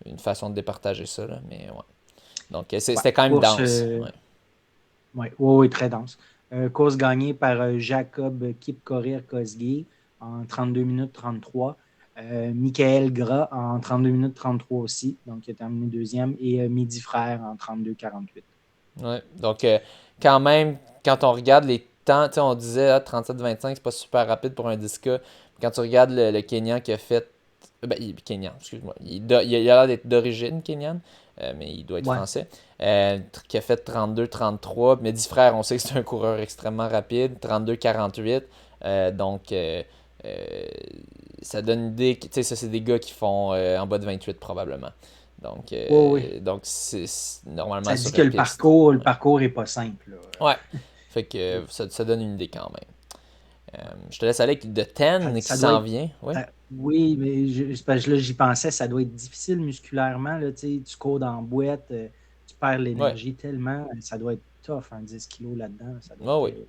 une façon de départager ça. Là, mais ouais. Donc c'était quand même dense. Oui, très dense. Course gagnée par Jacob Kipkorir-Kosgei en 32 minutes 33. Michael Gras en 32 minutes 33 aussi, donc il a terminé deuxième, et Midi Frère en 32-48. Ouais, donc quand même, quand on regarde les temps, on disait 37-25, c'est pas super rapide pour un 10K. Quand tu regardes le Kenyan qui a fait. Kenyan, excuse-moi. Il a l'air d'être d'origine Kenyan, mais il doit être français. Qui a fait 32-33. Midi Frère, on sait que c'est un coureur extrêmement rapide, 32-48. Donc. Ça donne une idée, tu sais, ça c'est des gars qui font en bas de 28 probablement. Donc, donc c'est normalement. Ça dit que le parcours est pas simple. Là. Ouais. Fait que ça donne une idée quand même. Je te laisse aller avec The Ten qui s'en vient. Ouais. Oui, mais j'y pensais, ça doit être difficile musculairement. Là, tu cours dans la boîte, tu perds l'énergie tellement. Ça doit être tough, 10 kilos là-dedans. Ça doit être,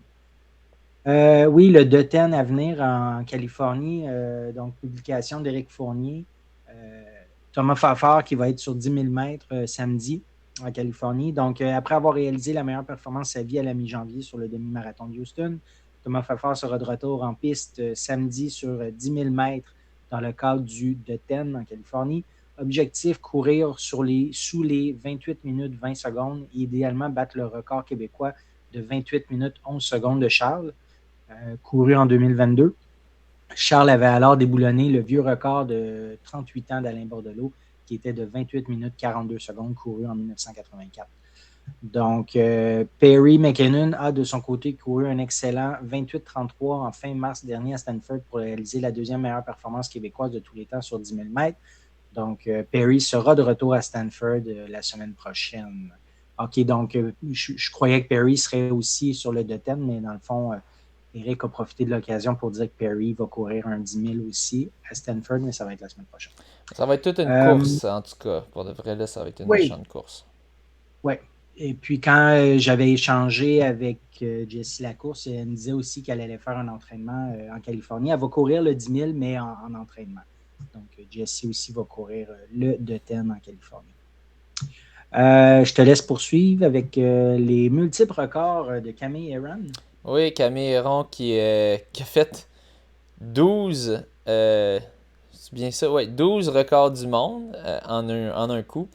oui, le The Ten à venir en Californie, donc publication d'Éric Fournier. Thomas Fafard qui va être sur 10 000 mètres samedi en Californie. Donc, après avoir réalisé la meilleure performance de sa vie à la mi-janvier sur le demi-marathon de Houston, Thomas Fafard sera de retour en piste samedi sur 10 000 mètres dans le cadre du The Ten en Californie. Objectif, courir sous les 28 minutes 20 secondes et idéalement battre le record québécois de 28 minutes 11 secondes de Charles. Couru en 2022. Charles avait alors déboulonné le vieux record de 38 ans d'Alain Bordelot, qui était de 28 minutes 42 secondes, couru en 1984. Donc, Perry McKinnon a de son côté couru un excellent 28-33 en fin mars dernier à Stanford pour réaliser la deuxième meilleure performance québécoise de tous les temps sur 10 000 mètres. Donc, Perry sera de retour à Stanford la semaine prochaine. OK, donc, je croyais que Perry serait aussi sur le 210, mais dans le fond, Eric a profité de l'occasion pour dire que Perry va courir un 10 000 aussi à Stanford, mais ça va être la semaine prochaine. Ça va être toute une course, en tout cas. Pour de vrai, là, ça va être une méchante course. Oui. Et puis, quand j'avais échangé avec Jessie Lacourse, elle me disait aussi qu'elle allait faire un entraînement en Californie. Elle va courir le 10 000, mais en entraînement. Donc, Jessie aussi va courir le 210 en Californie. Je te laisse poursuivre avec les multiples records de Camille Herron. Oui, Camille Herron qui a fait 12, c'est bien ça, ouais, 12 records du monde en un coup.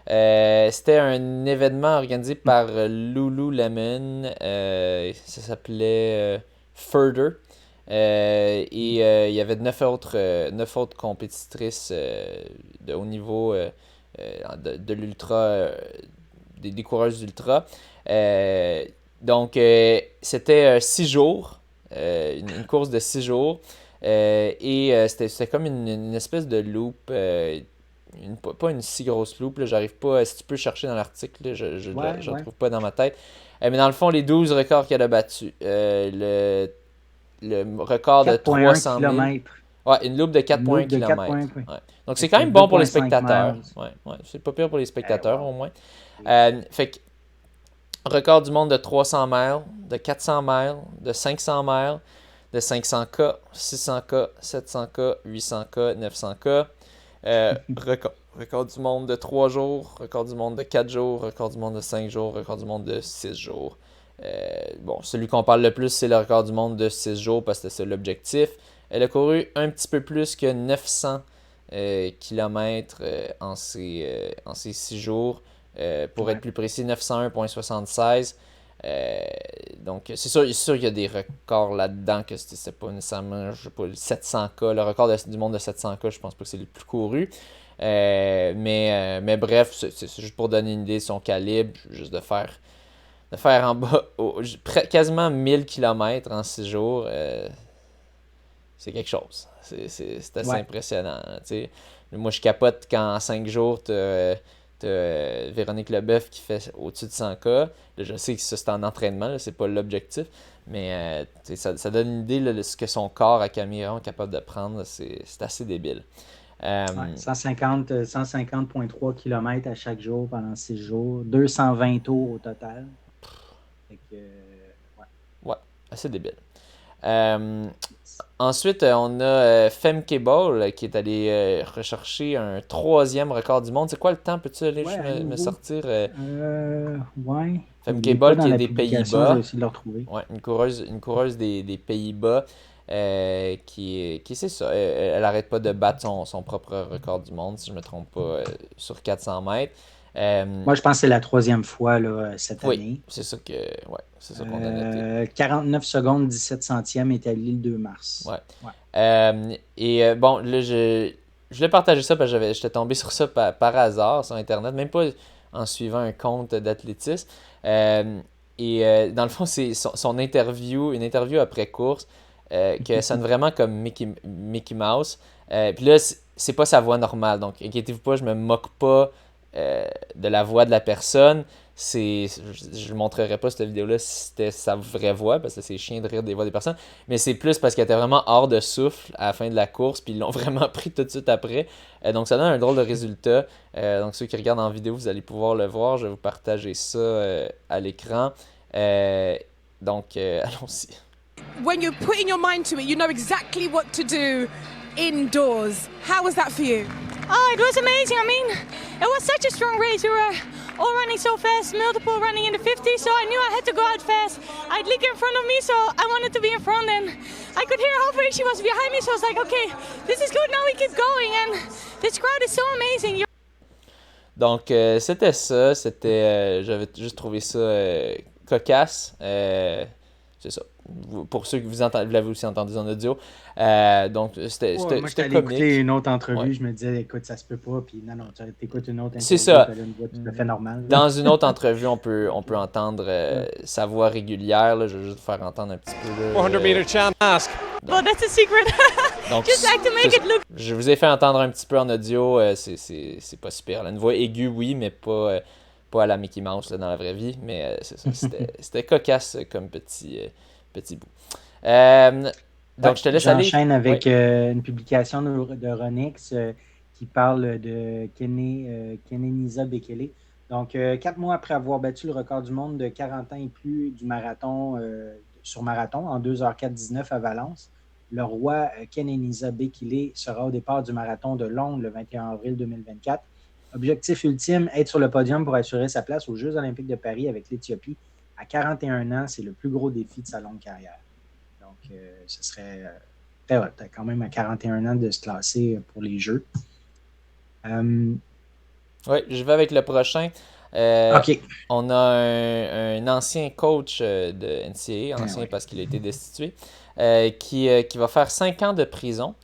C'était un événement organisé par Lululemon, ça s'appelait Further. Et il y avait 9 autres compétitrices de haut niveau de l'ultra, des coureuses d'ultra. Donc, c'était 6 jours, une course de 6 jours. C'était comme une espèce de loop, pas une si grosse loop, là, j'arrive pas, si tu peux chercher dans l'article, là, je ne trouve pas dans ma tête. Mais dans le fond, les 12 records qu'elle a battus. Le record de 300 000. Ouais, une loupe de 4,1 km. Ouais. Donc, c'est quand même bon pour les spectateurs. Ouais, c'est pas pire pour les spectateurs, au moins. Fait que, record du monde de 300 miles, de 400 miles, de 500 miles, de 500K, 600K, 700K, 800K, 900K. Record du monde de 3 jours, record du monde de 4 jours, record du monde de 5 jours, record du monde de 6 jours. Celui qu'on parle le plus, c'est le record du monde de 6 jours parce que c'est l'objectif. Elle a couru un petit peu plus que 900 km en ces 6 jours. Pour être plus précis, 901,76. Donc, c'est sûr qu'il y a des records là-dedans que c'est pas nécessairement, je sais pas, le 700K. Le record du monde de 700K, je pense pas que c'est le plus couru. Mais bref, c'est juste pour donner une idée de son calibre, juste de faire en bas quasiment 1000 km en 6 jours, c'est quelque chose. C'est assez impressionnant. T'sais. Moi, je capote quand en 5 jours, t'as Véronique Leboeuf qui fait au-dessus de 100K. Là, je sais que ça, c'est en entraînement, là, c'est pas l'objectif. Mais ça donne une idée là, de ce que son corps à Camille Herron est capable de prendre. C'est assez débile. 150,3 km à chaque jour pendant 6 jours. 220 tours au total. Fait que, ouais, assez débile. Ensuite, on a Femke Bol qui est allé rechercher un 3e record du monde. C'est quoi le temps? Peux-tu aller me sortir? Ouais. Femke Bol qui est des Pays-Bas. Je vais essayer de le retrouver. Ouais, une coureuse des Pays-Bas qui c'est ça. Elle n'arrête pas de battre son propre record du monde, si je ne me trompe pas, sur 400 mètres. Moi, je pense que c'est la 3e fois là, cette année. Oui, c'est ça qu'on a noté. 49 secondes, 17 centièmes, établi le 2 mars. Ouais. Bon, là, je voulais partager ça parce que j'étais tombé sur ça par hasard sur Internet, même pas en suivant un compte d'athlétisme. Dans le fond, c'est son interview, une interview après course, que sonne vraiment comme Mickey Mouse. Puis là, c'est pas sa voix normale, donc inquiétez-vous pas, je me moque pas de la voix de la personne. Je ne montrerai pas cette vidéo-là si c'était sa vraie voix, parce que c'est chiant de rire des voix des personnes, mais c'est plus parce qu'elle était vraiment hors de souffle à la fin de la course, puis ils l'ont vraiment pris tout de suite après. Donc ça donne un drôle de résultat. Donc ceux qui regardent en vidéo, vous allez pouvoir le voir. Je vais vous partager ça à l'écran. Donc allons-y. When you're putting your mind to it, you know exactly what to do indoors. How was that for you? Oh, it was amazing. I mean, it was such a strong race. We were all running so fast, multiple running in the 50s, so I knew I had to go out fast. I had Lika in front of me, so I wanted to be in front, and I could hear how brave she was behind me, so I was like, okay, this is good, now we keep going, and this crowd is so amazing. Donc, c'était ça. J'avais juste trouvé ça cocasse. C'est ça. pour ceux que vous l'avez aussi entendu en audio. Donc, c'était moi, j'étais allé comique. écouter une autre entrevue, Ouais. je me disais, écoute, ça se peut pas, puis non, tu écoutes une autre interview, C'est ça. tu as une voix tout à fait normale. Dans une autre entrevue, on peut entendre sa voix régulière. Là. Je vais juste faire entendre un petit peu. Là, 400 meter champ mask. Well, that's a secret. donc, Just like to make it look. je vous ai fait entendre un petit peu en audio. C'est pas super. Là. Une voix aiguë, oui, mais pas à la Mickey Mouse là, dans la vraie vie. Mais c'est ça. C'était cocasse comme petit bout. Donc, je te laisse aller. J'enchaîne avec une publication de Ronix qui parle de Kenenisa Bekele. Donc, 4 mois après avoir battu le record du monde de 40 ans et plus du marathon sur marathon en 2h4-19 à Valence, le roi Kenenisa Bekele sera au départ du marathon de Londres le 21 avril 2024. Objectif ultime, être sur le podium pour assurer sa place aux Jeux olympiques de Paris avec l'Éthiopie. À 41 ans, c'est le plus gros défi de sa longue carrière. Donc, ce serait très hot, quand même à 41 ans de se classer pour les Jeux. Oui, je vais avec le prochain. OK. On a un ancien coach de NCAA, ancien parce qu'il a été destitué, qui va faire 5 ans de prison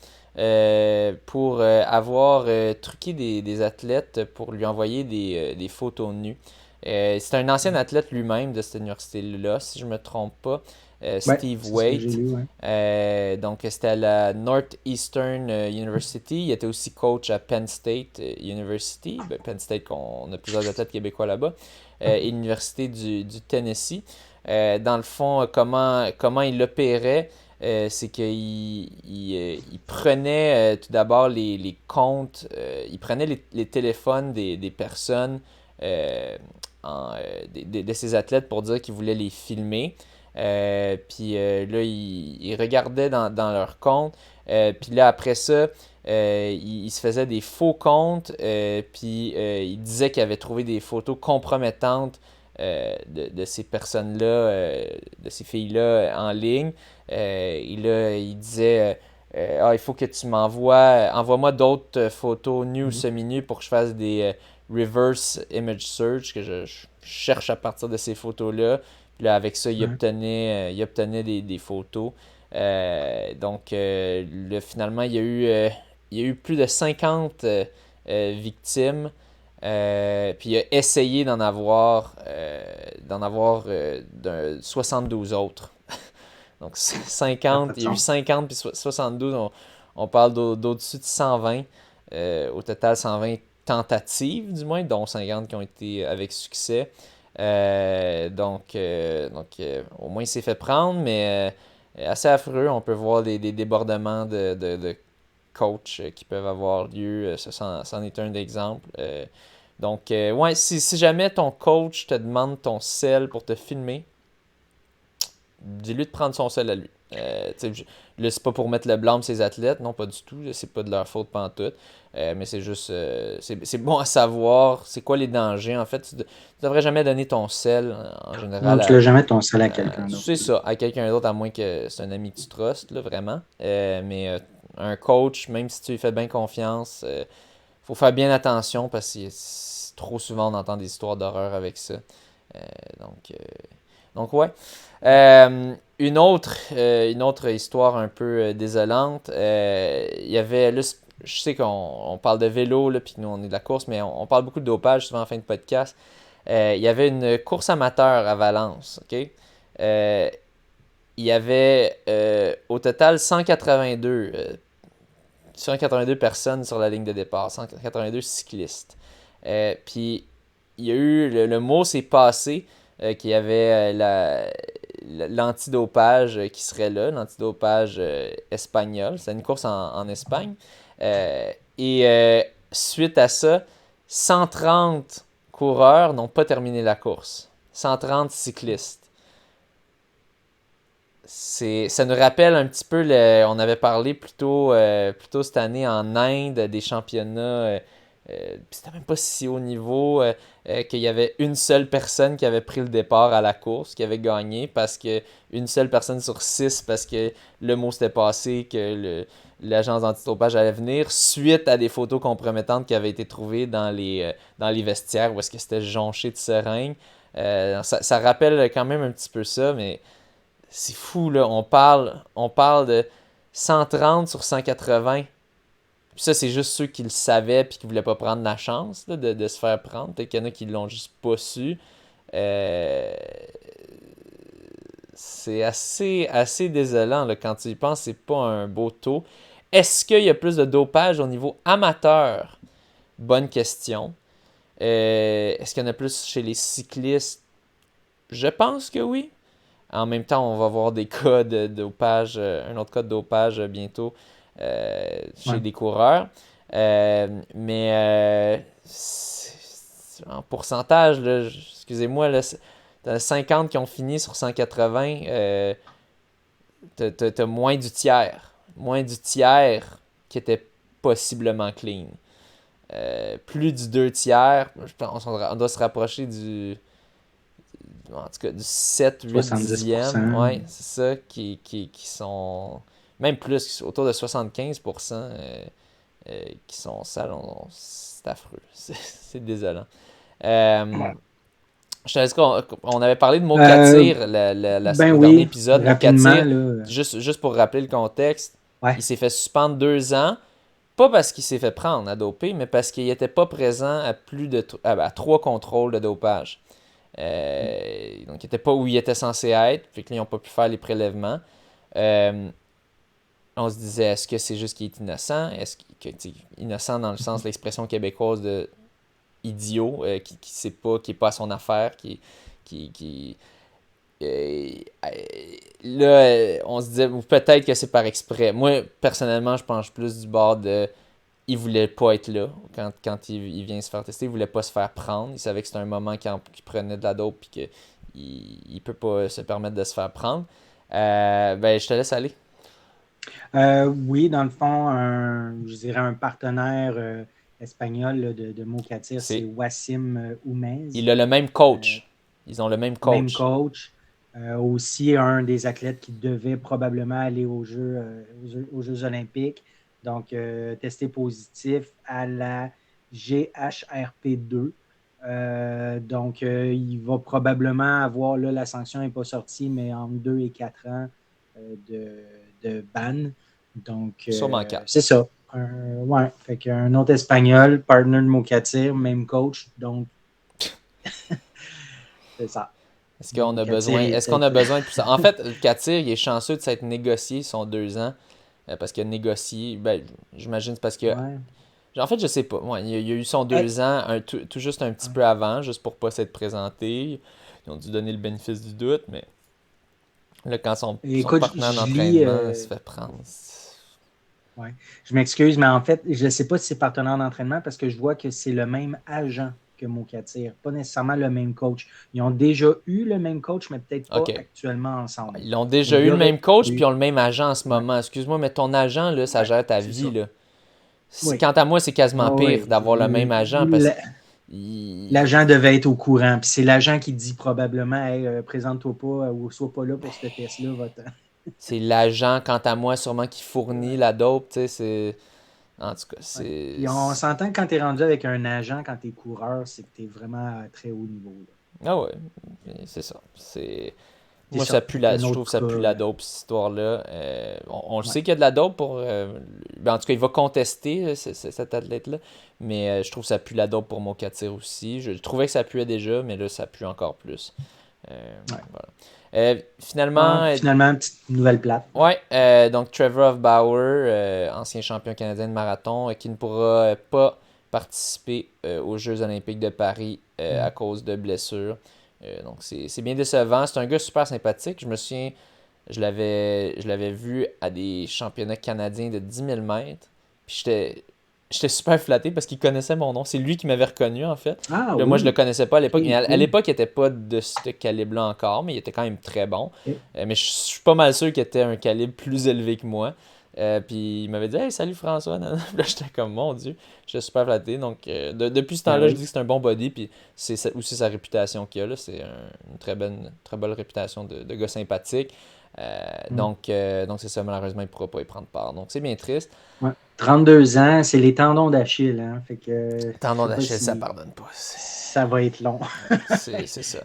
pour avoir truqué des athlètes pour lui envoyer des photos nues. C'est un ancien athlète lui-même de cette université-là, si je ne me trompe pas. Steve Waite. Donc, c'était à la Northeastern University. Il était aussi coach à Penn State University. Penn State, on a plusieurs athlètes québécois là-bas. Et l'Université du Tennessee. Dans le fond, comment il opérait, c'est qu'il prenait tout d'abord les comptes, il prenait les téléphones des personnes, de ces athlètes pour dire qu'il voulait les filmer. Puis là, il regardait dans leur compte. Puis là, après ça, il se faisait des faux comptes. Puis il disait qu'il avait trouvé des photos compromettantes de ces personnes-là, de ces filles-là en ligne. Et là, il disait il faut que tu envoie-moi d'autres photos nues ou semi-nues pour que je fasse des reverse image search, que je cherche à partir de ces photos-là. Puis là, avec ça, il obtenait des photos. Donc, finalement, il y a eu plus de 50 victimes. Puis il a essayé d'en avoir 72 autres. Donc, 50, il y a eu 50 puis 72. On parle d'au-dessus de 120. Au total, 120 tentatives, du moins, dont 50 qui ont été avec succès. Donc, au moins il s'est fait prendre, mais assez affreux. On peut voir des débordements de coachs qui peuvent avoir lieu. Ça, c'en est un exemple. Donc, ouais, si jamais ton coach te demande ton cell pour te filmer, dis-lui de prendre son cell à lui. Là, c'est pas pour mettre le blâme ses athlètes, non, pas du tout. Là, c'est pas de leur faute pantoute. Mais c'est juste, c'est bon à savoir c'est quoi les dangers. En fait, tu devrais jamais donner ton sel en général. Non, tu ne jamais ton sel à quelqu'un d'autre. C'est ça, à quelqu'un d'autre, à moins que c'est un ami que tu trustes, là, vraiment. Mais un coach, même si tu lui fais bien confiance, faut faire bien attention parce que trop souvent on entend des histoires d'horreur avec ça. Donc ouais. Une autre histoire un peu désolante. Il y avait, là, je sais qu'on parle de vélo, là, puis nous on est de la course, mais on parle beaucoup de dopage souvent en fin de podcast. Il y avait une course amateur à Valence, ok? Il y avait au total 182 personnes sur la ligne de départ, 182 cyclistes. Puis il y a eu, le mot s'est passé qu'il y avait l'antidopage qui serait là, l'antidopage espagnol. C'est une course en Espagne. Suite à ça, 130 coureurs n'ont pas terminé la course. 130 cyclistes. Ça nous rappelle un petit peu, on avait parlé plus tôt cette année en Inde des championnats, c'était même pas si haut niveau, qu'il y avait une seule personne qui avait pris le départ à la course, qui avait gagné, parce que une seule personne sur 6, parce que le mot s'était passé que l'agence d'antidopage allait venir, suite à des photos compromettantes qui avaient été trouvées dans les vestiaires où est-ce que c'était jonché de seringues. Ça rappelle quand même un petit peu ça, mais c'est fou, là. On parle de 130 sur 180. Puis ça, c'est juste ceux qui le savaient puis qui voulaient pas prendre la chance là, de se faire prendre. Peut-être qu'il y en a qui l'ont juste pas su. C'est assez désolant là, quand tu y penses. C'est pas un beau taux. Est-ce qu'il y a plus de dopage au niveau amateur? Bonne question. Est-ce qu'il y en a plus chez les cyclistes? Je pense que oui. En même temps, on va voir des cas de dopage, un autre cas de dopage bientôt chez des coureurs. Mais en pourcentage, là, excusez-moi, là, t'as 50 qui ont fini sur 180, t'as moins du tiers. Moins du tiers qui était possiblement clean. Plus du 2 tiers, je pense on doit se rapprocher en tout cas, du 7, 8, 10e. Ouais, c'est ça, qui sont même plus, autour de 75% qui sont sales. C'est affreux. C'est désolant. Je te dis qu'on avait parlé de Mokatir le dernier épisode. Mokatir, juste pour rappeler le contexte, il s'est fait suspendre 2 ans. Pas parce qu'il s'est fait prendre à doper, mais parce qu'il n'était pas présent à 3 contrôles de dopage. Donc, il n'était pas où il était censé être, puis qu'ils n'ont pas pu faire les prélèvements. On se disait, est-ce que c'est juste qu'il est innocent? Est-ce qu'il est innocent dans le sens de l'expression québécoise de idiot, qui sait pas, qui n'est pas à son affaire, là, on se disait, ou peut-être que c'est par exprès. Moi, personnellement, je penche plus du bord de il voulait pas être là quand il vient se faire tester. Il voulait pas se faire prendre. Il savait que c'était un moment qu'il prenait de la dope et qu'il peut pas se permettre de se faire prendre. Je te laisse aller. Oui, dans le fond, je dirais un partenaire espagnol là, de Mokatir, c'est Wassim Oumez. Il a le même coach. Ils ont le même coach. Même coach. Aussi un des athlètes qui devait probablement aller aux Jeux olympiques. Donc, testé positif à la GHRP2. Donc, il va probablement avoir, là, la sanction n'est pas sortie, mais entre 2 et 4 ans de ban. Donc, sûrement 4. C'est ça. Fait qu'un autre Espagnol, partner de Mokatir, même coach. Donc, c'est ça. Est-ce qu'on a besoin de plus ça? En fait, Katir, il est chanceux de s'être négocié son 2 ans. Parce qu'il a négocié. J'imagine c'est parce que. En fait, je sais pas. Il a eu son 2 ans tout juste un petit peu avant, juste pour pas s'être présenté. Ils ont dû donner le bénéfice du doute, mais là, quand son partenaire d'entraînement se fait prendre. Ouais. Je m'excuse, mais en fait, je ne sais pas si c'est partenaire d'entraînement parce que je vois que c'est le même agent que Mokatir, pas nécessairement le même coach. Ils ont déjà eu le même coach, mais peut-être pas actuellement ensemble. Ils ont déjà eu le même coach, puis ils ont le même agent en ce moment. Excuse-moi, mais ton agent, là, ça gère ta vie. Là. Quant à moi, c'est quasiment pire d'avoir le même agent. Parce l'agent devait être au courant. Puis c'est l'agent qui dit probablement hey, présente-toi pas ou sois pas là pour ce test-là. C'est l'agent, quant à moi, sûrement qui fournit la dope. Tu sais, c'est. En tout cas, c'est. Et on s'entend que quand tu es rendu avec un agent, quand tu es coureur, c'est que tu es vraiment à très haut niveau. Là. Ah ouais, c'est ça. Moi, ça pue je trouve que ça pue la dope, cette histoire-là. On le sait qu'il y a de la dope pour. En tout cas, il va contester cet athlète-là. Mais je trouve que ça pue la dope pour Mokatir aussi. Je trouvais que ça puait déjà, mais là, ça pue encore plus. Voilà. Finalement, petite nouvelle plate. Ouais, donc Trevor Hofbauer, ancien champion canadien de marathon, qui ne pourra pas participer aux Jeux olympiques de Paris à cause de blessures. Donc c'est bien décevant. C'est un gars super sympathique. Je me souviens, je l'avais vu à des championnats canadiens de 10 000 mètres. Puis j'étais super flatté parce qu'il connaissait mon nom. C'est lui qui m'avait reconnu, en fait. Moi, je le connaissais pas à l'époque. À l'époque, il n'était pas de ce calibre-là encore, mais il était quand même très bon. Mais je suis pas mal sûr qu'il était un calibre plus élevé que moi. Puis il m'avait dit « Hey, salut François! » Là, j'étais comme « Mon Dieu! » J'étais super flatté. Donc, depuis ce temps-là, je dis que c'est un bon body. Puis c'est aussi sa réputation qu'il a. Là. C'est une très belle réputation de gars sympathique. Donc, c'est ça. Malheureusement, il ne pourra pas y prendre part. Donc, c'est bien triste. 32 ans, c'est les tendons d'Achille. Hein? Fait que, tendons d'Achille, ça pardonne pas. Ça va être long. c'est ça.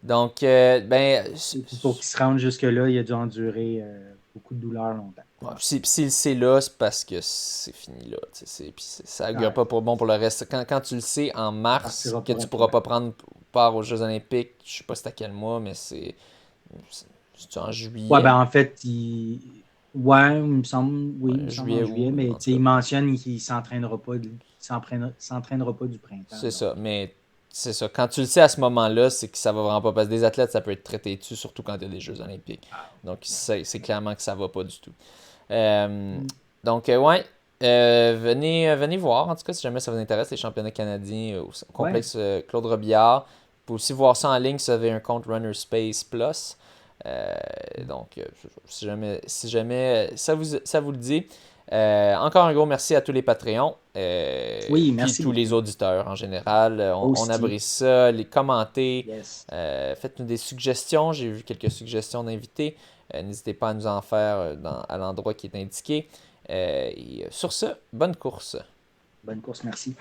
Donc, Pour qu'il se rende jusque-là, il a dû endurer beaucoup de douleur longtemps. Ouais, s'il le sait là, c'est parce que c'est fini là. Puis ça augure pas bon pour le reste. Quand tu le sais en mars que tu pourras pas prendre part aux Jeux Olympiques, je sais pas c'est à quel mois, mais c'est en juillet. Ouais, ben en fait, ouais, il me semble, oui, il me semble en juillet, mais il mentionne qu'il s'entraînera pas du printemps. C'est ça, mais c'est ça. Quand tu le sais à ce moment-là, c'est que ça va vraiment pas. Parce que des athlètes, ça peut être traité dessus, surtout quand il y a des Jeux Olympiques. Donc, c'est clairement que ça va pas du tout. Donc, ouais. Venez voir, en tout cas, si jamais ça vous intéresse, les championnats canadiens au complexe Claude Robillard. Vous pouvez aussi voir ça en ligne si vous avez un compte Runner Space Plus. Donc, si jamais ça vous le dit. Encore un gros merci à tous les Patreons. Oui, merci. Puis tous les auditeurs en général. On apprécie ça. Les commentez. Yes. Faites-nous des suggestions. J'ai vu quelques suggestions d'invités. N'hésitez pas à nous en faire à l'endroit qui est indiqué. Et sur ce, bonne course. Bonne course, merci.